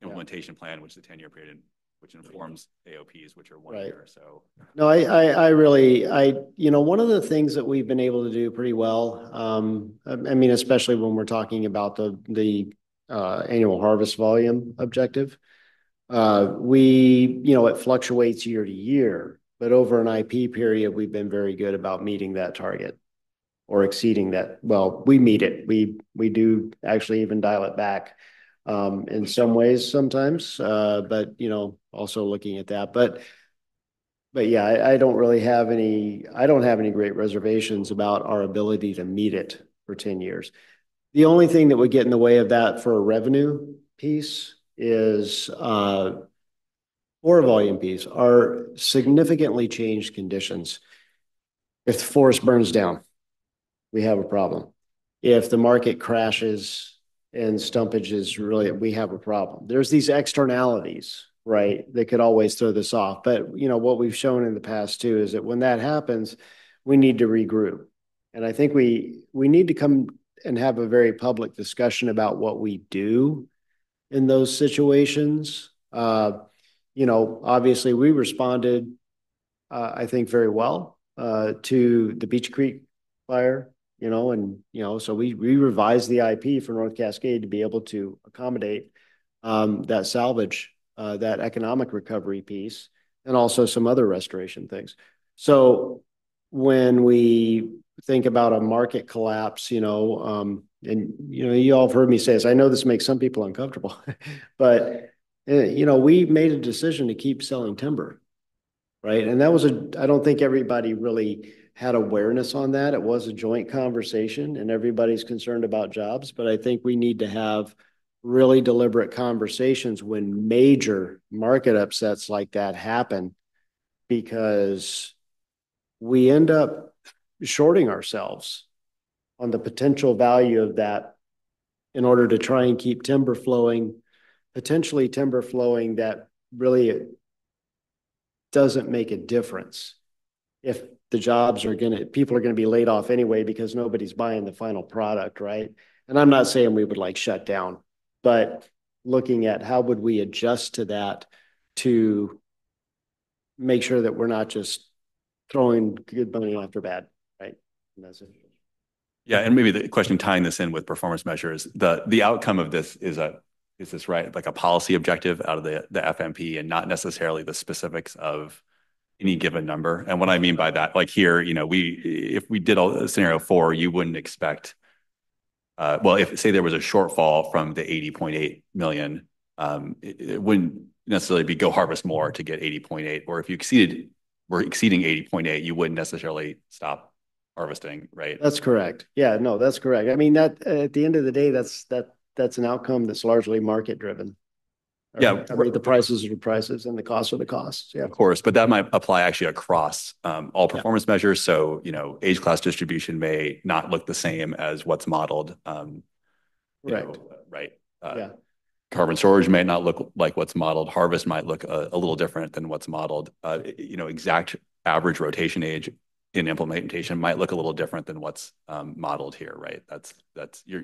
implementation plan, which is a 10-year period, which informs AOPs, which are 1 year. So no, I really, one of the things that we've been able to do pretty well, I mean, especially when we're talking about the annual harvest volume objective, it fluctuates year to year, but over an IP period, we've been very good about meeting that target or exceeding that. Well, we meet it. We do actually even dial it back in some ways sometimes, but also looking at that. But yeah, I don't have any great reservations about our ability to meet it for 10 years. The only thing that would get in the way of that for a revenue piece is or a volume piece are significantly changed conditions. If the forest burns down, we have a problem. If the market crashes and stumpage is really, we have a problem. There's these externalities, right, that could always throw this off. But, you know, what we've shown in the past too is that when that happens, we need to regroup. And I think we need to come and have a very public discussion about what we do in those situations. You know, obviously we responded, I think, very well to the Beach Creek fire, you know, and, you know, so we revised the IP for North Cascade to be able to accommodate that salvage, that economic recovery piece, and also some other restoration things. So when we think about a market collapse, you know, and, you know, you all have heard me say this, I know this makes some people uncomfortable, but, you know, we made a decision to keep selling timber, right? And that was I don't think everybody really had awareness on that. It was a joint conversation and everybody's concerned about jobs, but I think we need to have really deliberate conversations when major market upsets like that happen, because we end up shorting ourselves on the potential value of that in order to try and keep timber flowing, potentially timber flowing that really doesn't make a difference if the jobs are going to, people are going to be laid off anyway because nobody's buying the final product, right? And I'm not saying we would like shut down, but looking at how would we adjust to that to make sure that we're not just throwing good money after bad, right? And that's it. Yeah, and maybe the question tying this in with performance measures, the outcome of this is this right, like a policy objective out of the FMP and not necessarily the specifics of any given number. And what I mean by that, like here, you know, if we did a scenario 4, you wouldn't expect, well, if say there was a shortfall from the 80.8 million, it wouldn't necessarily be go harvest more to get 80.8, or if you were exceeding 80.8, you wouldn't necessarily stop harvesting, right? That's correct. Yeah, no, that's correct. I mean, that at the end of the day, that's an outcome that's largely market driven. Yeah, I mean, the prices are the prices and the costs are the costs. Yeah, of course, but that might apply actually across all performance measures. So, you know, age class distribution may not look the same as what's modeled. Right. Yeah. Carbon storage may not look like what's modeled. Harvest might look a little different than what's modeled. You know, exact average rotation age in implementation might look a little different than what's modeled here, right? That's you're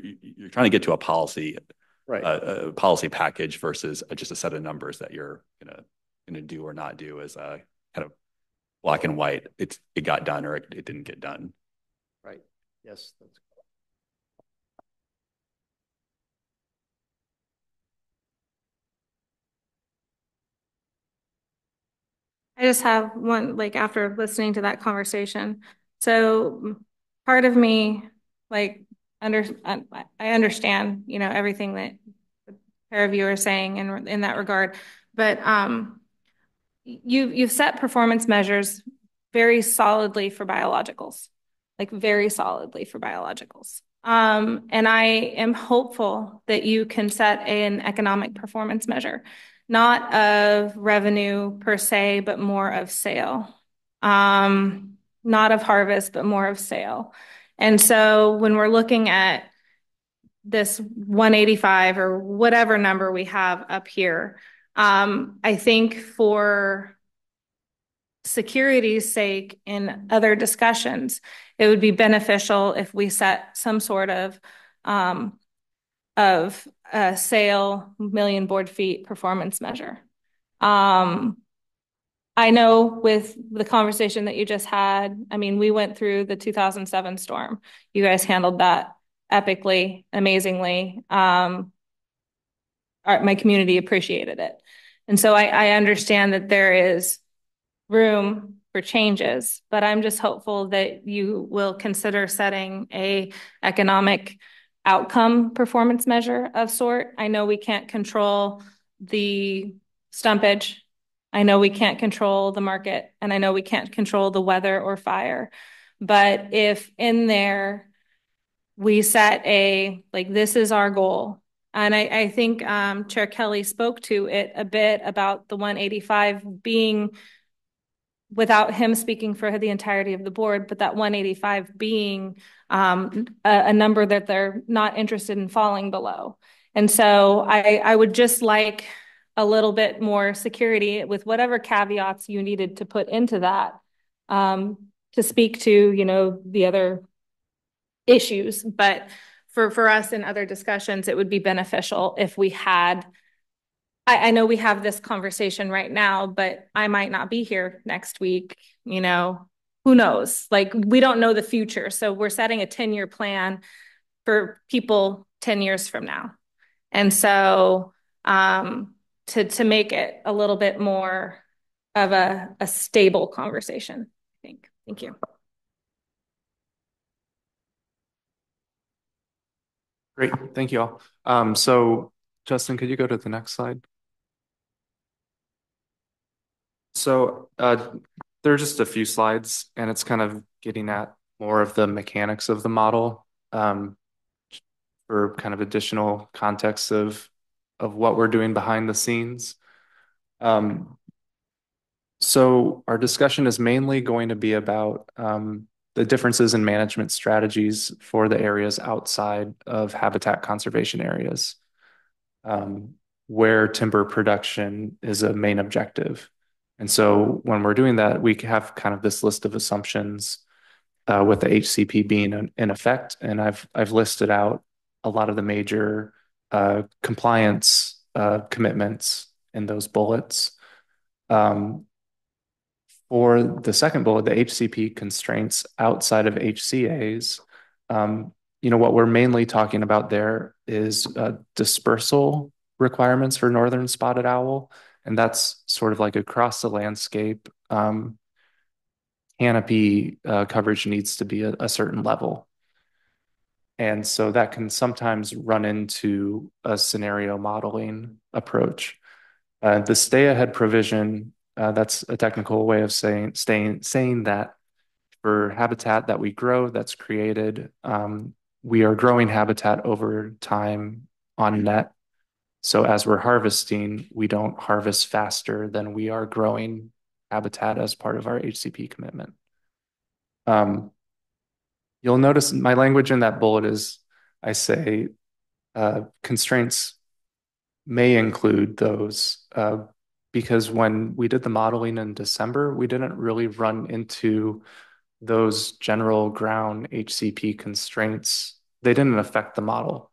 trying to get to a policy, right? A policy package versus just a set of numbers that you're gonna do or not do as a kind of black and white. It got done or it didn't get done. Right. Yes. That's I just have one, like, after listening to that conversation. So part of me, like, I understand, you know, everything that the pair of you are saying in that regard, but you've set performance measures very solidly for biologicals, like very solidly for biologicals. And I am hopeful that you can set an economic performance measure, not of revenue per se, but more of sale. Not of harvest, but more of sale. And so when we're looking at this 185 or whatever number we have up here, I think for security's sake in other discussions, it would be beneficial if we set some sort of sale million board feet performance measure. I know with the conversation that you just had, I mean, we went through the 2007 storm. You guys handled that epically, amazingly. My community appreciated it. And so I understand that there is room for changes, but I'm just hopeful that you will consider setting a economic outcome performance measure of sort. I know we can't control the stumpage. I know we can't control the market, and I know we can't control the weather or fire. But if in there we set this is our goal. And I think Chair Kelly spoke to it a bit about the 185 being, without him speaking for the entirety of the board, but that 185 being a number that they're not interested in falling below. And so I would just like a little bit more security with whatever caveats you needed to put into that to speak to, the other issues. But for us in other discussions, it would be beneficial if we had, I know we have this conversation right now, but I might not be here next week, who knows? We don't know the future. So we're setting a 10-year plan for people 10 years from now. And so to make it a little bit more of a stable conversation, I think. Thank you. Great, thank you all. So Justin, could you go to the next slide? So there are just a few slides, and it's kind of getting at more of the mechanics of the model for kind of additional context of what we're doing behind the scenes. So our discussion is mainly going to be about the differences in management strategies for the areas outside of habitat conservation areas, where timber production is a main objective. And so when we're doing that, we have kind of this list of assumptions with the HCP being in effect. And I've listed out a lot of the major compliance commitments in those bullets. For the second bullet, the HCP constraints outside of HCAs, what we're mainly talking about there is dispersal requirements for northern spotted owl. And that's sort of like across the landscape. Canopy coverage needs to be a certain level. And so that can sometimes run into a scenario modeling approach. The stay ahead provision, that's a technical way of saying that for habitat that we grow, that's created, we are growing habitat over time on net. So as we're harvesting, we don't harvest faster than we are growing habitat as part of our HCP commitment. You'll notice my language in that bullet is I say constraints may include those because when we did the modeling in December, we didn't really run into those general ground HCP constraints. They didn't affect the model.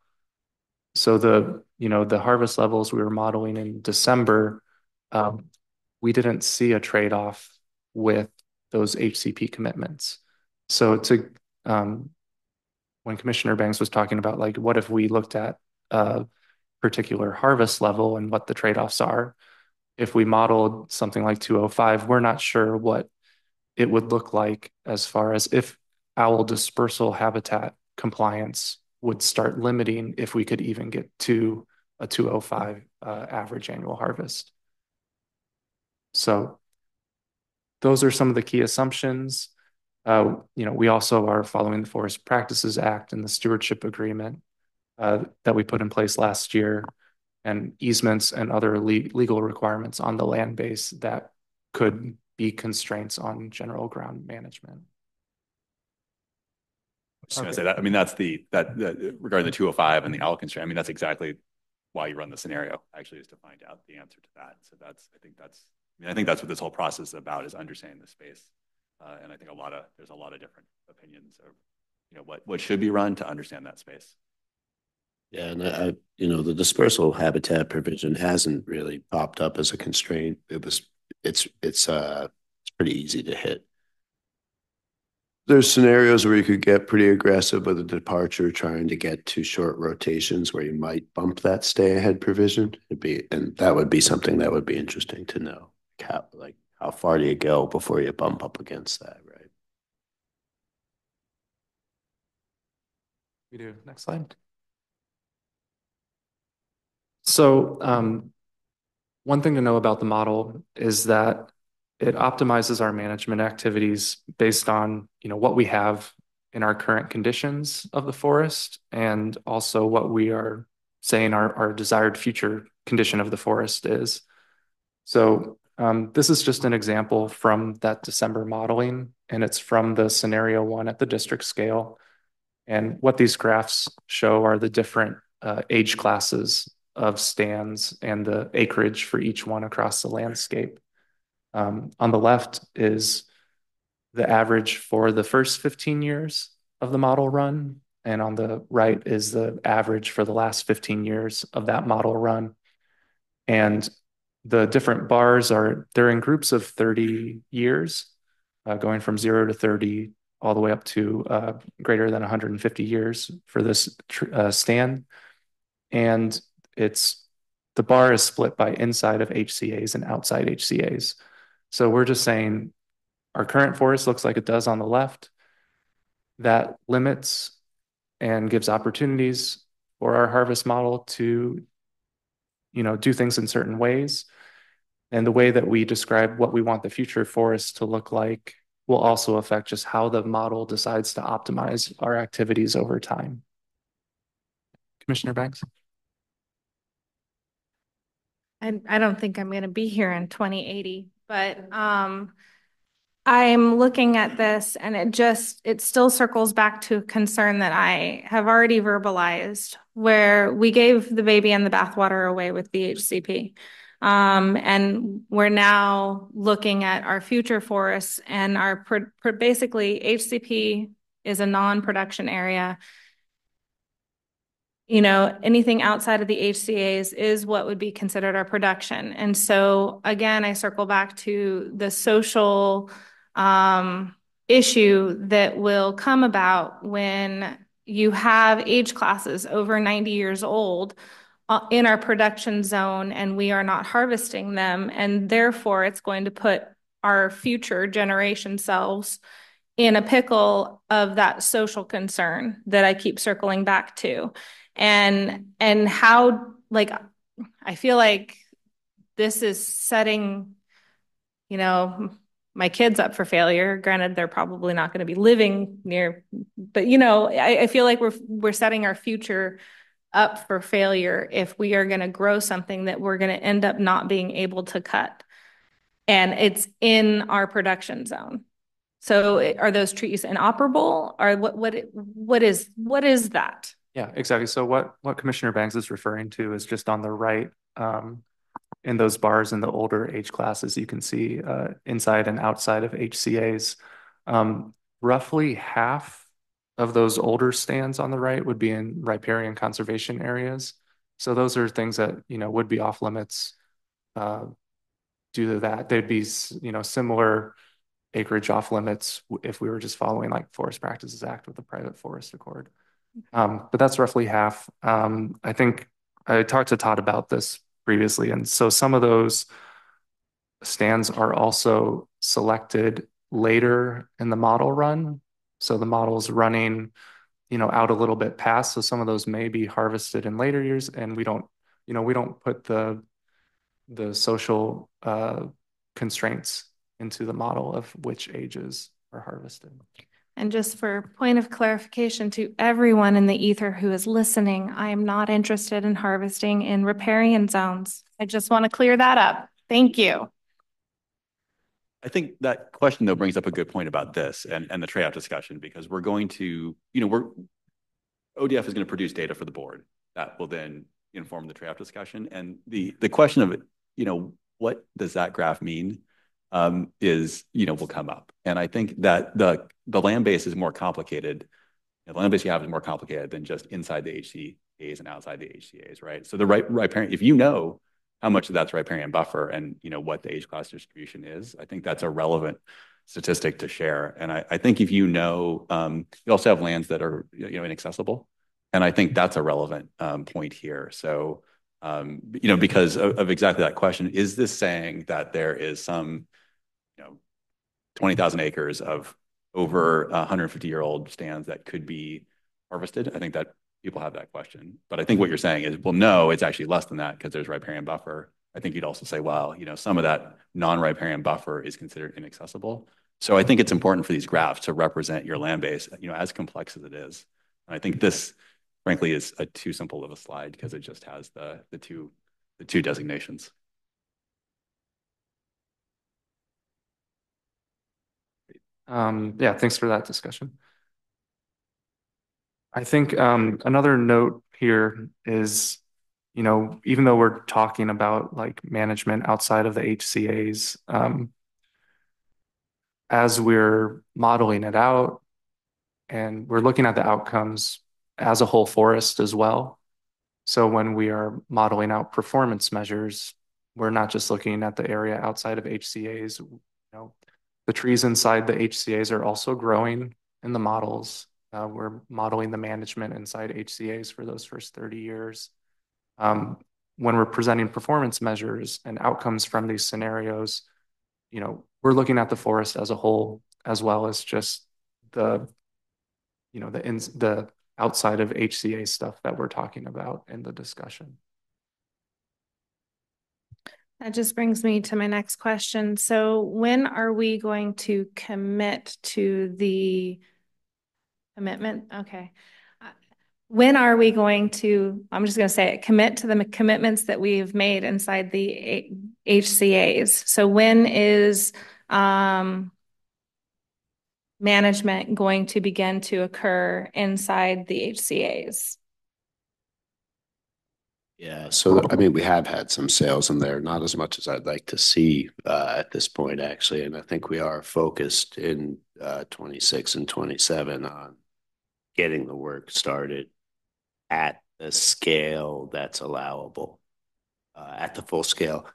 So the harvest levels we were modeling in December, we didn't see a trade-off with those HCP commitments. So when Commissioner Banks was talking about what if we looked at a particular harvest level and what the trade-offs are, if we modeled something like 205, we're not sure what it would look like as far as if owl dispersal habitat compliance would start limiting if we could even get to a 205 average annual harvest. So those are some of the key assumptions. We also are following the Forest Practices Act and the stewardship agreement that we put in place last year, and easements and other legal requirements on the land base that could be constraints on general ground management. I was going to say that. I mean, that's regarding the 205 and the owl constraint. I mean, that's exactly why you run the scenario, actually, is to find out the answer to that. So I think that's what this whole process is about, is understanding the space. And I think there's a lot of different opinions of, what should be run to understand that space. Yeah, and the dispersal habitat provision hasn't really popped up as a constraint. It's pretty easy to hit. There's scenarios where you could get pretty aggressive with a departure, trying to get to short rotations where you might bump that stay ahead provision. And that would be something that would be interesting to know. How far do you go before you bump up against that, right? We do. Next slide. So one thing to know about the model is that it optimizes our management activities based on what we have in our current conditions of the forest and also what we are saying our desired future condition of the forest is. So this is just an example from that December modeling, and it's from the scenario 1 at the district scale. And what these graphs show are the different age classes of stands and the acreage for each one across the landscape. On the left is the average for the first 15 years of the model run, and on the right is the average for the last 15 years of that model run. And the different bars they're in groups of 30 years, going from 0 to 30, all the way up to greater than 150 years for this stand. And the bar is split by inside of HCAs and outside HCAs. So we're just saying our current forest looks like it does on the left. That limits and gives opportunities for our harvest model to, do things in certain ways. And the way that we describe what we want the future forest to look like will also affect just how the model decides to optimize our activities over time. Commissioner Banks? I don't think I'm going to be here in 2080, but I'm looking at this and it still circles back to a concern that I have already verbalized, where we gave the baby and the bathwater away with the HCP. And we're now looking at our future forests and basically HCP is a non-production area. Anything outside of the HCAs is what would be considered our production. And so again, I circle back to the social issue that will come about when you have age classes over 90 years old in our production zone and we are not harvesting them. And therefore it's going to put our future generation selves in a pickle of that social concern that I keep circling back to. And how, I feel like this is setting, my kids up for failure. Granted, they're probably not going to be living near, but I feel like we're setting our future up for failure if we are going to grow something that we're going to end up not being able to cut. And it's in our production zone. So are those trees inoperable, or what is that? Yeah, exactly. So what Commissioner Banks is referring to is just on the right, in those bars in the older age classes, you can see inside and outside of HCAs. Roughly half of those older stands on the right would be in riparian conservation areas. So those are things that, would be off limits due to that. They'd be, similar acreage off limits if we were just following like Forest Practices Act with the private forest accord. But that's roughly half. I think I talked to Todd about this previously. And so some of those stands are also selected later in the model run. So the model's running, out a little bit past. So some of those may be harvested in later years. And we don't put the social constraints into the model of which ages are harvested. And just for point of clarification to everyone in the ether who is listening, I am not interested in harvesting in riparian zones. I just want to clear that up. Thank you. I think that question, though, brings up a good point about this and the trade-off discussion, because we're going to, ODF is going to produce data for the board that will then inform the trade-off discussion. And the question of, what does that graph mean will come up. And I think that the land base is more complicated. The land base you have is more complicated than just inside the HCAs and outside the HCAs, right? So the riparian, if you know how much of that's riparian buffer and what the age class distribution is, I think that's a relevant statistic to share. And I think if you also have lands that are inaccessible, and I think that's a relevant point here. So because of exactly that question, is this saying that there is some 20,000 acres of over 150-year-old stands that could be harvested? I think that people have that question. But I think what you're saying is, well, no, it's actually less than that because there's riparian buffer. I think you'd also say, well, some of that non-riparian buffer is considered inaccessible. So I think it's important for these graphs to represent your land base, as complex as it is. And I think this, frankly, is a too simple of a slide because it just has the two designations. Yeah, thanks for that discussion. I think another note here is, even though we're talking about like management outside of the HCAs, as we're modeling it out and we're looking at the outcomes as a whole forest as well. So when we are modeling out performance measures, we're not just looking at the area outside of HCAs. The trees inside the HCAs are also growing in the models. We're modeling the management inside HCAs for those first 30 years. When we're presenting performance measures and outcomes from these scenarios, we're looking at the forest as a whole, as well as just the outside of HCA stuff that we're talking about in the discussion. That just brings me to my next question. So when are we going to commit to the commitment? Okay. When are we going to, I'm just going to say it, commit to the commitments that we've made inside the HCAs? So when is management going to begin to occur inside the HCAs? Yeah, so I mean, we have had some sales in there, not as much as I'd like to see at this point, actually. And I think we are focused in 26 and 27 on getting the work started at the scale that's allowable, at the full scale.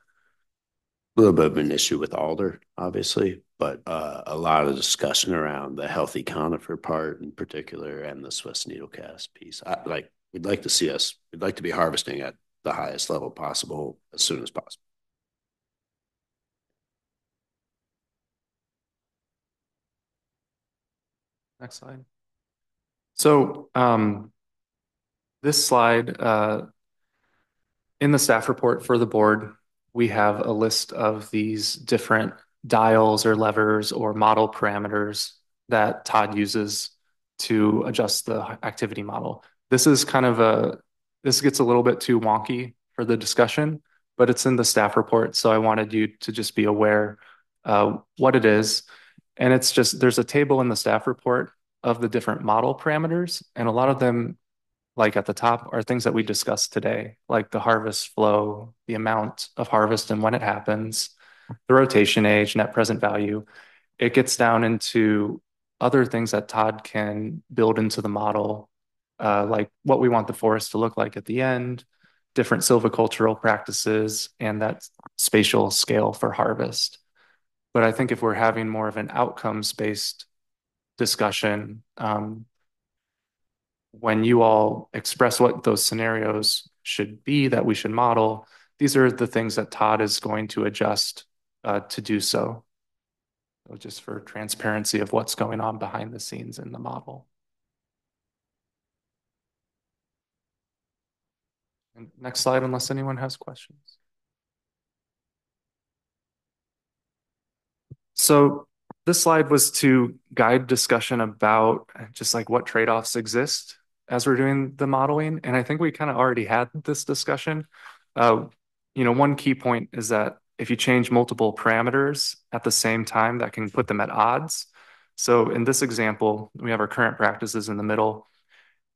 A little bit of an issue with alder, obviously, but a lot of discussion around the healthy conifer part in particular and the Swiss needlecast piece. We'd like to be harvesting at the highest level possible as soon as possible. Next slide. So this slide, in the staff report for the board, we have a list of these different dials or levers or model parameters that Todd uses to adjust the activity model. This gets a little bit too wonky for the discussion, but it's in the staff report. So I wanted you to just be aware what it is. And it's just, there's a table in the staff report of the different model parameters, and a lot of them, like at the top, are things that we discussed today, like the harvest flow, the amount of harvest and when it happens, the rotation age, net present value. It gets down into other things that Todd can build into the model, like what we want the forest to look like at the end, different silvicultural practices, and that spatial scale for harvest. But I think if we're having more of an outcomes-based discussion, when you all express what those scenarios should be that we should model, these are the things that Todd is going to adjust to do so. So just for transparency of what's going on behind the scenes in the model. And next slide, unless anyone has questions. So this slide was to guide discussion about just like what trade-offs exist as we're doing the modeling. And I think we kind of already had this discussion. One key point is that if you change multiple parameters at the same time, that can put them at odds. So in this example, we have our current practices in the middle.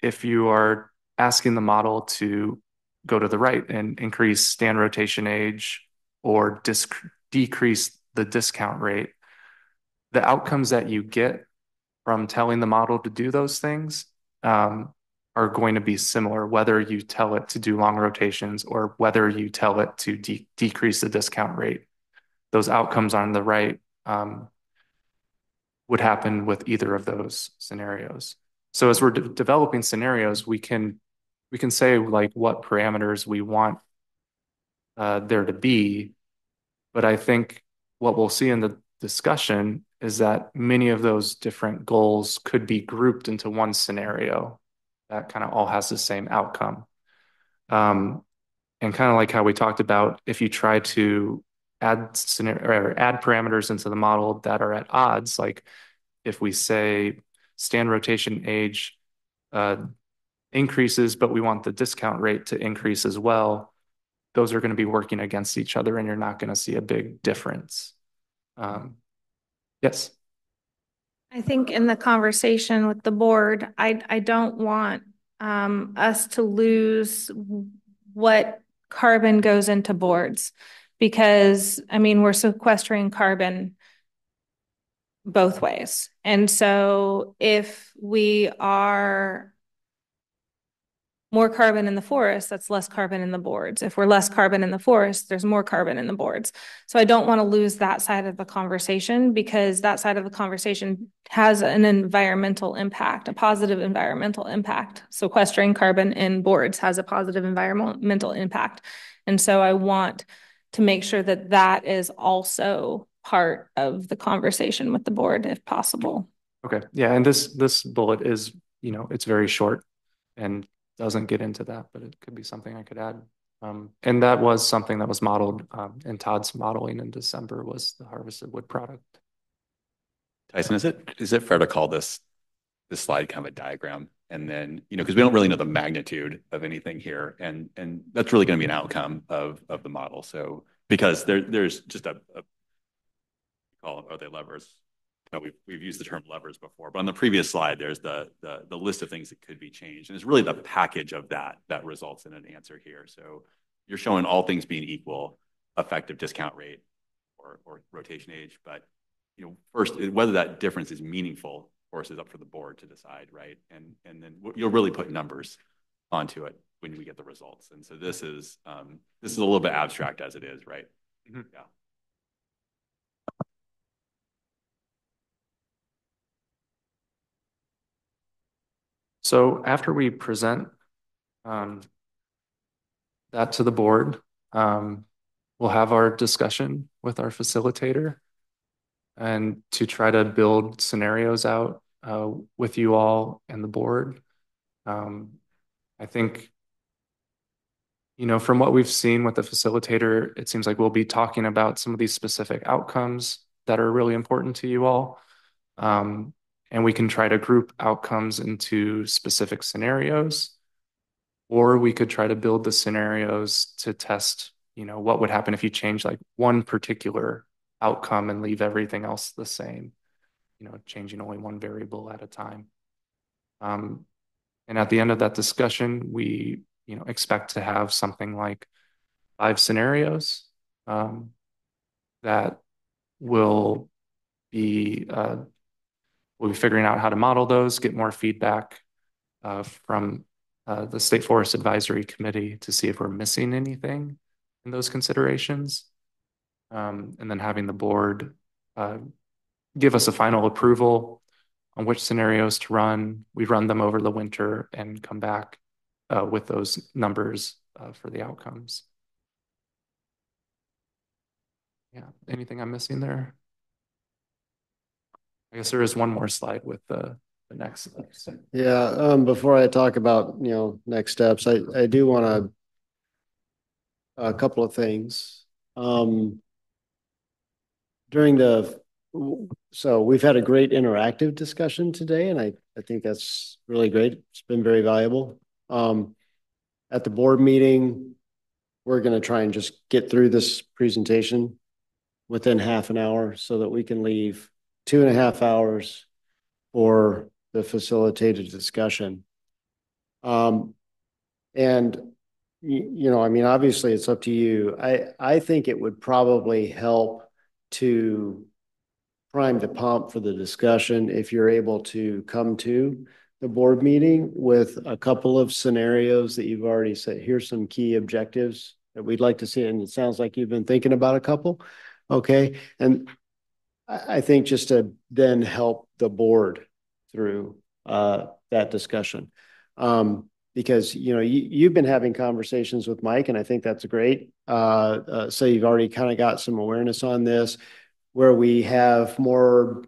If you are asking the model to go to the right and increase stand rotation age or decrease the discount rate, the outcomes that you get from telling the model to do those things are going to be similar, whether you tell it to do long rotations or whether you tell it to decrease the discount rate. Those outcomes on the right would happen with either of those scenarios. So as we're developing scenarios, we can say like what parameters we want there to be, but I think what we'll see in the discussion is that many of those different goals could be grouped into one scenario that kind of all has the same outcome. And kind of like how we talked about, if you try to add parameters into the model that are at odds. Like if we say stand rotation age increases, but we want the discount rate to increase as well, those are going to be working against each other and you're not going to see a big difference. Yes. I think in the conversation with the board, I don't want us to lose what carbon goes into boards, because I mean, we're sequestering carbon both ways. And so if we are more carbon in the forest, that's less carbon in the boards. If we're less carbon in the forest, there's more carbon in the boards. So I don't want to lose that side of the conversation, because that side of the conversation has an environmental impact, a positive environmental impact. Sequestering carbon in boards has a positive environmental impact. And so I want to make sure that that is also part of the conversation with the board if possible. Okay. Yeah. And this bullet is, it's very short and doesn't get into that, but it could be something I could add. And that was something that was modeled in Todd's modeling in December, was the harvested wood product. Tyson, is it fair to call this slide kind of a diagram? And then, because we don't really know the magnitude of anything here, and that's really going to be an outcome of the model. So because there's just are they levers? No, we've used the term levers before, but on the previous slide, there's the list of things that could be changed, and it's really the package of that results in an answer here. So you're showing all things being equal, effective discount rate or rotation age, but first, whether that difference is meaningful, of course, is up for the board to decide, right? And then you'll really put numbers onto it when we get the results. And so this is a little bit abstract as it is, right? Mm-hmm. Yeah. So after we present that to the board, we'll have our discussion with our facilitator and to try to build scenarios out with you all and the board. I think, from what we've seen with the facilitator, it seems like we'll be talking about some of these specific outcomes that are really important to you all. And we can try to group outcomes into specific scenarios, or we could try to build the scenarios to test, what would happen if you change like one particular outcome and leave everything else the same, changing only one variable at a time. And at the end of that discussion, we, expect to have something like 5 scenarios that will be we'll be figuring out how to model those, get more feedback from the State Forest Advisory Committee to see if we're missing anything in those considerations. And then having the board give us a final approval on which scenarios to run. We run them over the winter and come back with those numbers for the outcomes. Yeah, anything I'm missing there? I guess there is one more slide with the next steps. Yeah, before I talk about, next steps, I do want a couple of things. So we've had a great interactive discussion today, and I think that's really great. It's been very valuable. At the board meeting, we're going to try and just get through this presentation within half an hour so that we can leave 2.5 hours for the facilitated discussion. And, I mean, obviously it's up to you. I think it would probably help to prime the pump for the discussion if you're able to come to the board meeting with a couple of scenarios that you've already said, here's some key objectives that we'd like to see. And it sounds like you've been thinking about a couple. Okay. And I think just to then help the board through that discussion. Because, you've been having conversations with Mike, and I think that's great. So you've already kind of got some awareness on this, where we have more,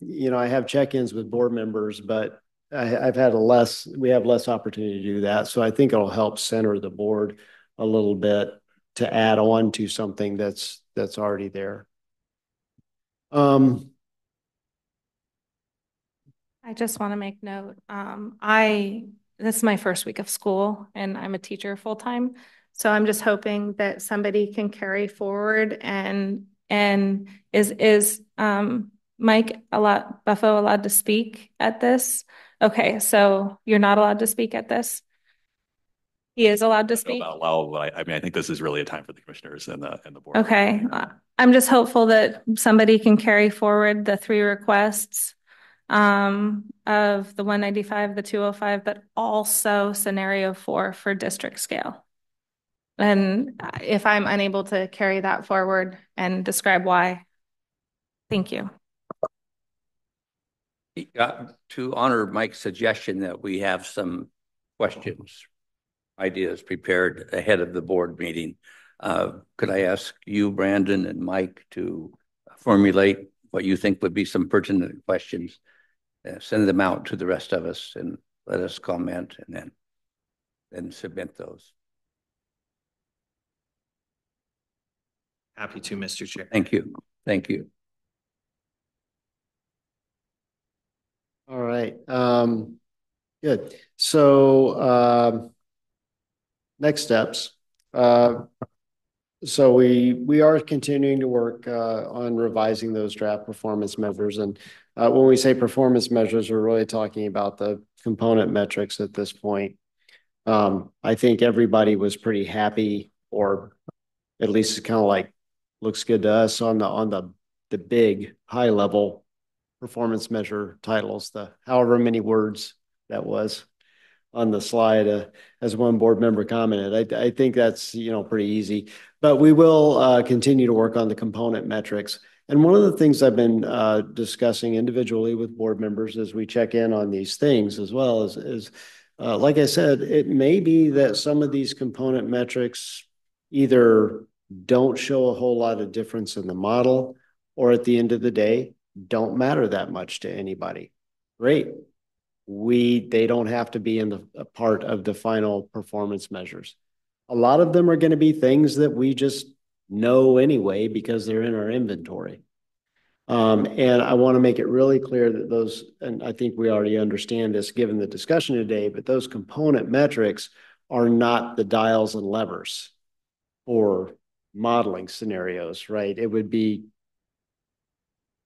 I have check-ins with board members, but we have less opportunity to do that. So I think it'll help center the board a little bit to add on to something that's already there. I just want to make note. This is my first week of school and I'm a teacher full time. So I'm just hoping that somebody can carry forward and is Mike Buffo allowed to speak at this? Okay, so you're not allowed to speak at this? He is allowed to speak? Well, I mean, I think this is really a time for the commissioners and the board. Okay, I'm just hopeful that somebody can carry forward the 3 requests of the 195, the 205, but also scenario 4 for district scale. And if I'm unable to carry that forward and describe why, thank you. To honor Mike's suggestion that we have some questions, ideas prepared ahead of the board meeting, could I ask you, Brandon and Mike, to formulate what you think would be some pertinent questions, send them out to the rest of us and let us comment and then submit those. Happy to, Mr. Chair. Thank you. Thank you. All right. Good. So next steps. So we are continuing to work on revising those draft performance measures. And when we say performance measures, we're really talking about the component metrics at this point. I think everybody was pretty happy, or at least it's kind of like looks good to us on the big high level performance measure titles, the however many words that was on the slide, as one board member commented. I think that's, pretty easy, but we will continue to work on the component metrics. And one of the things I've been discussing individually with board members as we check in on these things, as well as like I said, it may be that some of these component metrics either don't show a whole lot of difference in the model, or at the end of the day, don't matter that much to anybody. Great. They don't have to be in a part of the final performance measures. A lot of them are going to be things that we just know anyway because they're in our inventory. And I want to make it really clear that those, and I think we already understand this given the discussion today, but those component metrics are not the dials and levers for modeling scenarios, right? It would be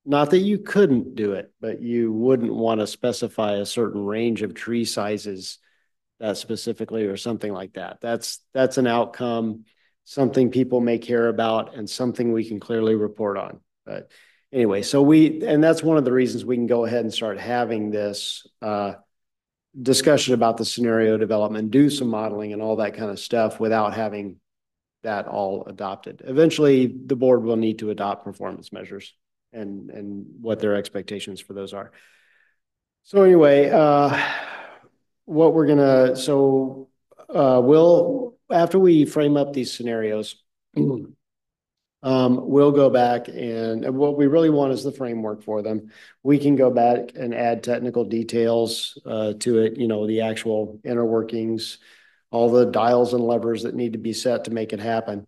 not that you couldn't do it, but you wouldn't want to specify a certain range of tree sizes that specifically or something like that. That's an outcome, something people may care about, and something we can clearly report on. But anyway, and that's one of the reasons we can go ahead and start having this discussion about the scenario development, do some modeling and all that kind of stuff without having that all adopted. Eventually, the board will need to adopt performance measures and what their expectations for those are. So anyway, what we're gonna, we'll, after we frame up these scenarios, we'll go back and what we really want is the framework for them. We can go back and add technical details to it, the actual inner workings, all the dials and levers that need to be set to make it happen.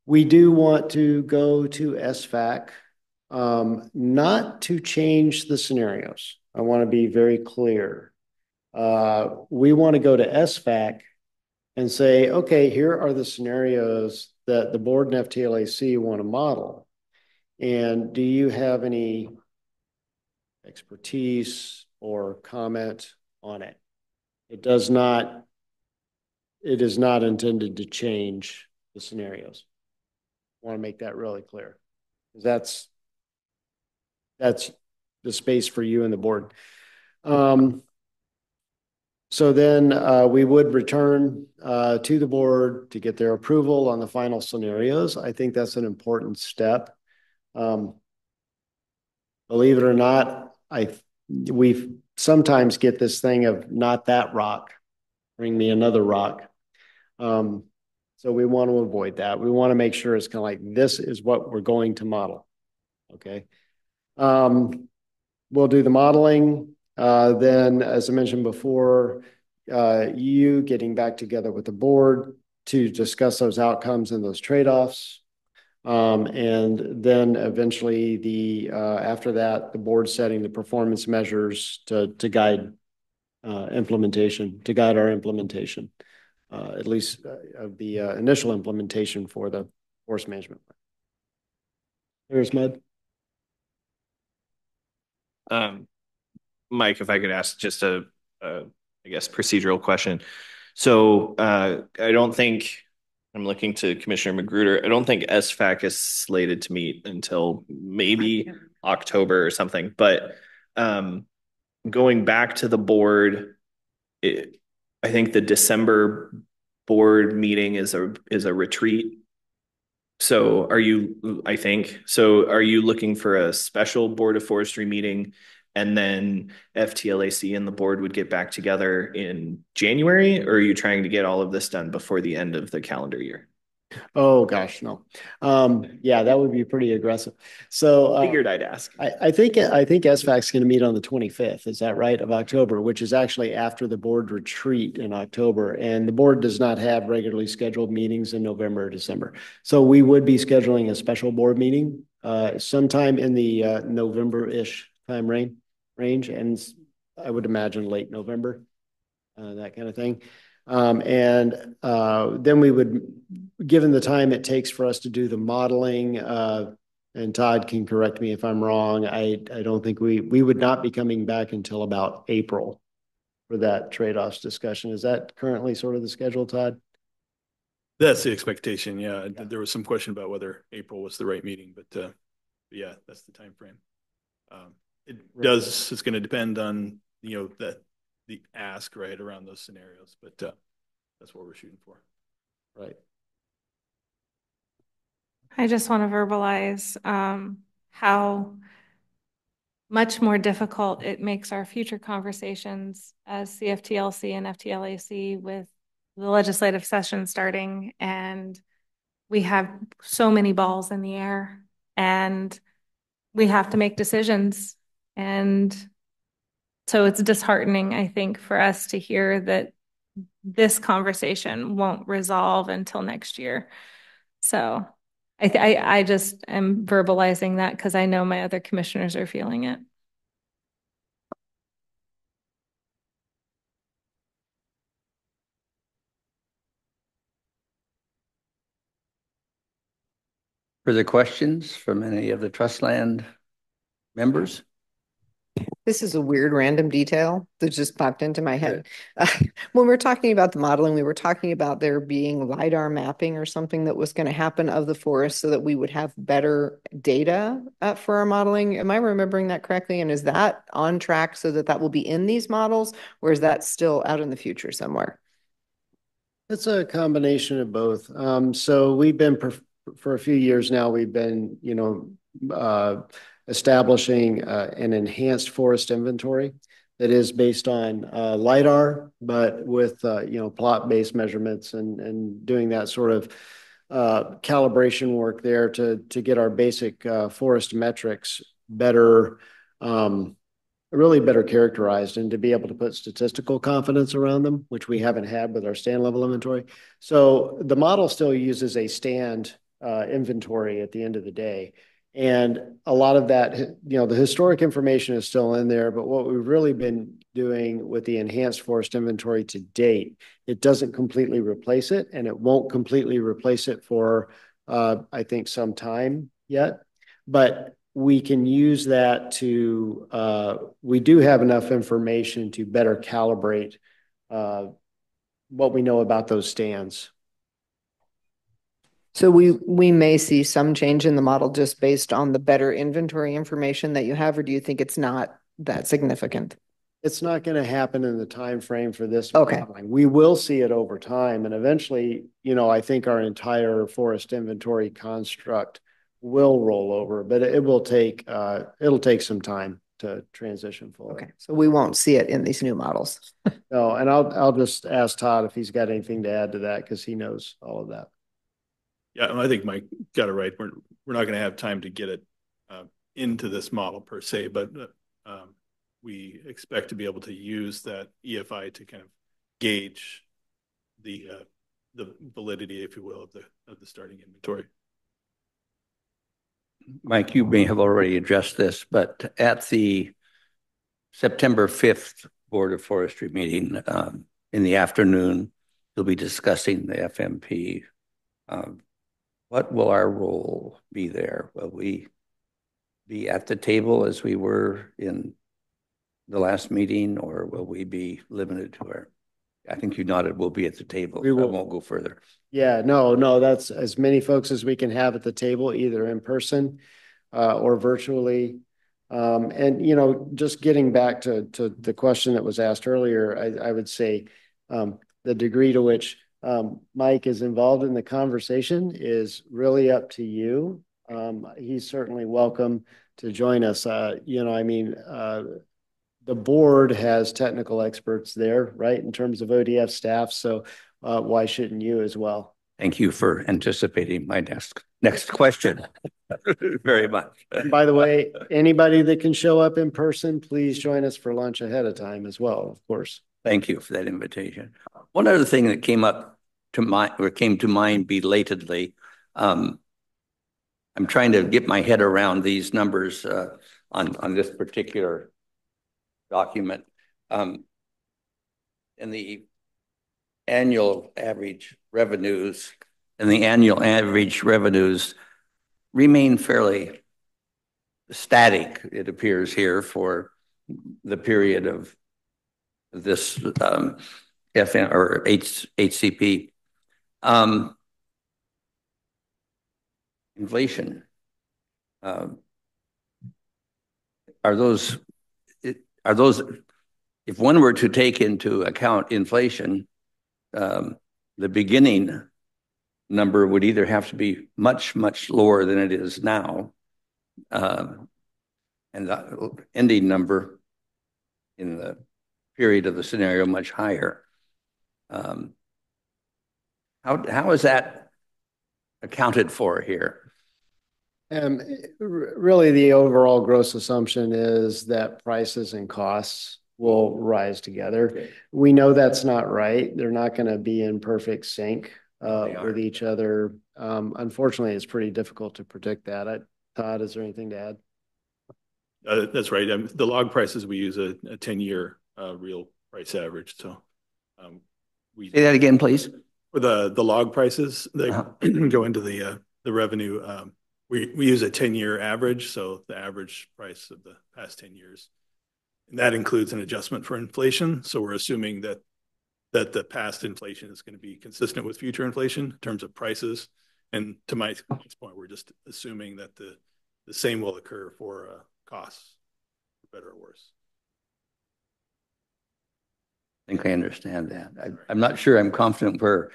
We do want to go to SFAC, not to change the scenarios. I want to be very clear. We want to go to SFAC and say, okay, here are the scenarios that the board and FTLAC want to model. And do you have any expertise or comment on it? It is not intended to change the scenarios. I want to make that really clear. That's the space for you and the board. So then we would return to the board to get their approval on the final scenarios. I think that's an important step. Believe it or not, we sometimes get this thing of not that rock, bring me another rock. So we want to avoid that. We want to make sure it's kind of like, this is what we're going to model. Okay. We'll do the modeling. Then, as I mentioned before, you getting back together with the board to discuss those outcomes and those trade-offs. And then eventually after that, the board setting the performance measures to guide implementation, to guide our implementation, at least of the initial implementation for the forest management. There's Mud. Mike, if I could ask just I guess, procedural question. So I don't think, I'm looking to Commissioner Magruder, I don't think SFAC is slated to meet until maybe October or something. But going back to the board, I think the December board meeting is a retreat. So are you looking for a special Board of Forestry meeting, and then FTLAC and the board would get back together in January, or are you trying to get all of this done before the end of the calendar year? Oh gosh, no. Yeah, that would be pretty aggressive. So figured I'd ask. I think SFAC is going to meet on the 25th. Is that right, of October, which is actually after the board retreat in October. And the board does not have regularly scheduled meetings in November or December. So we would be scheduling a special board meeting sometime in the November-ish time range, and I would imagine late November, that kind of thing. And then we would, given the time it takes for us to do the modeling, and Todd can correct me if I'm wrong, I don't think we would not be coming back until about April for that trade-offs discussion. Is that currently sort of the schedule, Todd? That's the expectation. Yeah. There was some question about whether April was the right meeting, but yeah, that's the time frame. It's going to depend on, the ask right around those scenarios, but that's what we're shooting for. Right. I just want to verbalize how much more difficult it makes our future conversations as CFTLC and FTLAC with the legislative session starting, and we have so many balls in the air and we have to make decisions. And so it's disheartening, I think, for us to hear that this conversation won't resolve until next year. So I just am verbalizing that because I know my other commissioners are feeling it. Further questions from any of the trust land members? This is a weird random detail that just popped into my head. When we're talking about the modeling, we were talking about there being LiDAR mapping or something that was going to happen of the forest so that we would have better data for our modeling. Am I remembering that correctly? And is that on track so that will be in these models, or is that still out in the future somewhere? It's a combination of both. So we've been, for a few years now, we've been, establishing an enhanced forest inventory that is based on LiDAR, but with plot-based measurements and doing that sort of calibration work there to get our basic forest metrics better, really better characterized, and to be able to put statistical confidence around them, which we haven't had with our stand level inventory. So the model still uses a stand inventory at the end of the day. And a lot of that, the historic information is still in there, but what we've really been doing with the enhanced forest inventory to date, it doesn't completely replace it, and it won't completely replace it for, I think, some time yet. But we can use that to, we do have enough information to better calibrate what we know about those stands. So we may see some change in the model just based on the better inventory information that you have, or do you think it's not that significant? It's not going to happen in the time frame for this modeling. We will see it over time, and eventually, I think our entire forest inventory construct will roll over, but it will take it'll take some time to transition forward. Okay, so we won't see it in these new models. No, and I'll just ask Todd if he's got anything to add to that, because he knows all of that. Yeah, I think Mike got it right. We're not going to have time to get it into this model per se, but we expect to be able to use that EFI to kind of gauge the the validity, if you will, of the starting inventory. Mike, you may have already addressed this, but at the September 5th Board of Forestry meeting in the afternoon, you'll be discussing the FMP. What will our role be there? Will we be at the table as we were in the last meeting, or will we be limited to our? I think you nodded we'll be at the table. I won't go further. Yeah, no, that's as many folks as we can have at the table, either in person or virtually. And, just getting back to the question that was asked earlier, I would say the degree to which Mike is involved in the conversation is really up to you. He's certainly welcome to join us. The board has technical experts there, right, in terms of ODF staff. So why shouldn't you as well? Thank you for anticipating my next question. Very much. And by the way, anybody that can show up in person, please join us for lunch ahead of time as well, of course. Thank you for that invitation. One other thing that came to mind belatedly, I'm trying to get my head around these numbers on this particular document. And the annual average revenues remain fairly static, it appears here, for the period of this FN or HCP. Inflation. Are those, if one were to take into account inflation, the beginning number would either have to be much, much lower than it is now, and the ending number in the period of the scenario much higher. How is that accounted for here? Really, the overall gross assumption is that prices and costs will rise together. We know that's not right. They're not going to be in perfect sync with each other. Unfortunately, it's pretty difficult to predict that. Todd, is there anything to add? That's right. The log prices, we use a 10-year real price average. So say that again, please. For the log prices, they go into the revenue. We use a 10-year average, so the average price of the past 10 years. And that includes an adjustment for inflation. So we're assuming that the past inflation is going to be consistent with future inflation in terms of prices. And to Mike's point, we're just assuming that the same will occur for costs, for better or worse. I think I understand that. I'm not sure I'm confident where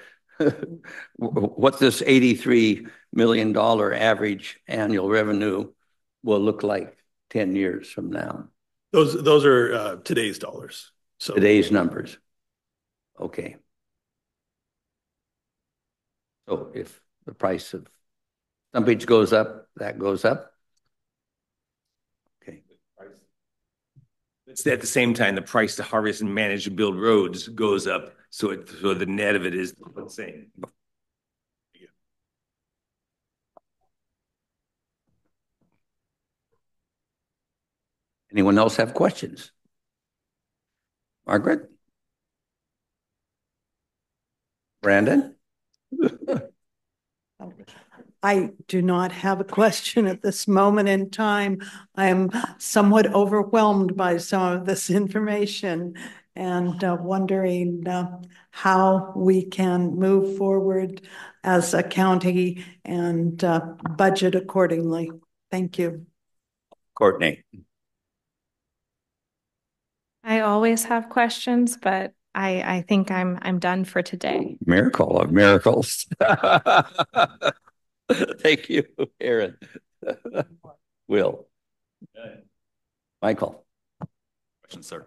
what this $83 million average annual revenue will look like 10 years from now. Those are today's dollars. So today's numbers. Okay. So if the price of stumpage goes up, that goes up. Okay. It's at the same time, the price to harvest and manage and build roads goes up. So the net of it is the same. Anyone else have questions? Margaret? Brandon? I do not have a question at this moment in time. I am somewhat overwhelmed by some of this information and wondering how we can move forward as a county and budget accordingly. Thank you. Courtney. I always have questions, but I think I'm done for today. Miracle of miracles. Thank you, Aaron. Will. Michael. Question, sir.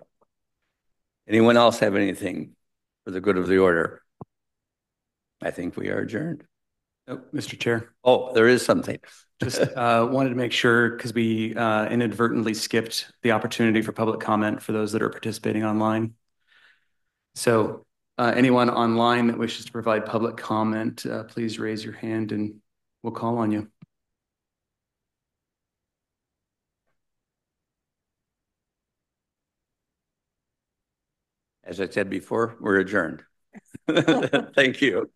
Anyone else have anything for the good of the order? I think we are adjourned. Oh, Mr. Chair. Oh, there is something. Just wanted to make sure, because we inadvertently skipped the opportunity for public comment for those that are participating online. So Anyone online that wishes to provide public comment, please raise your hand and we'll call on you. As I said before, we're adjourned. Thank you.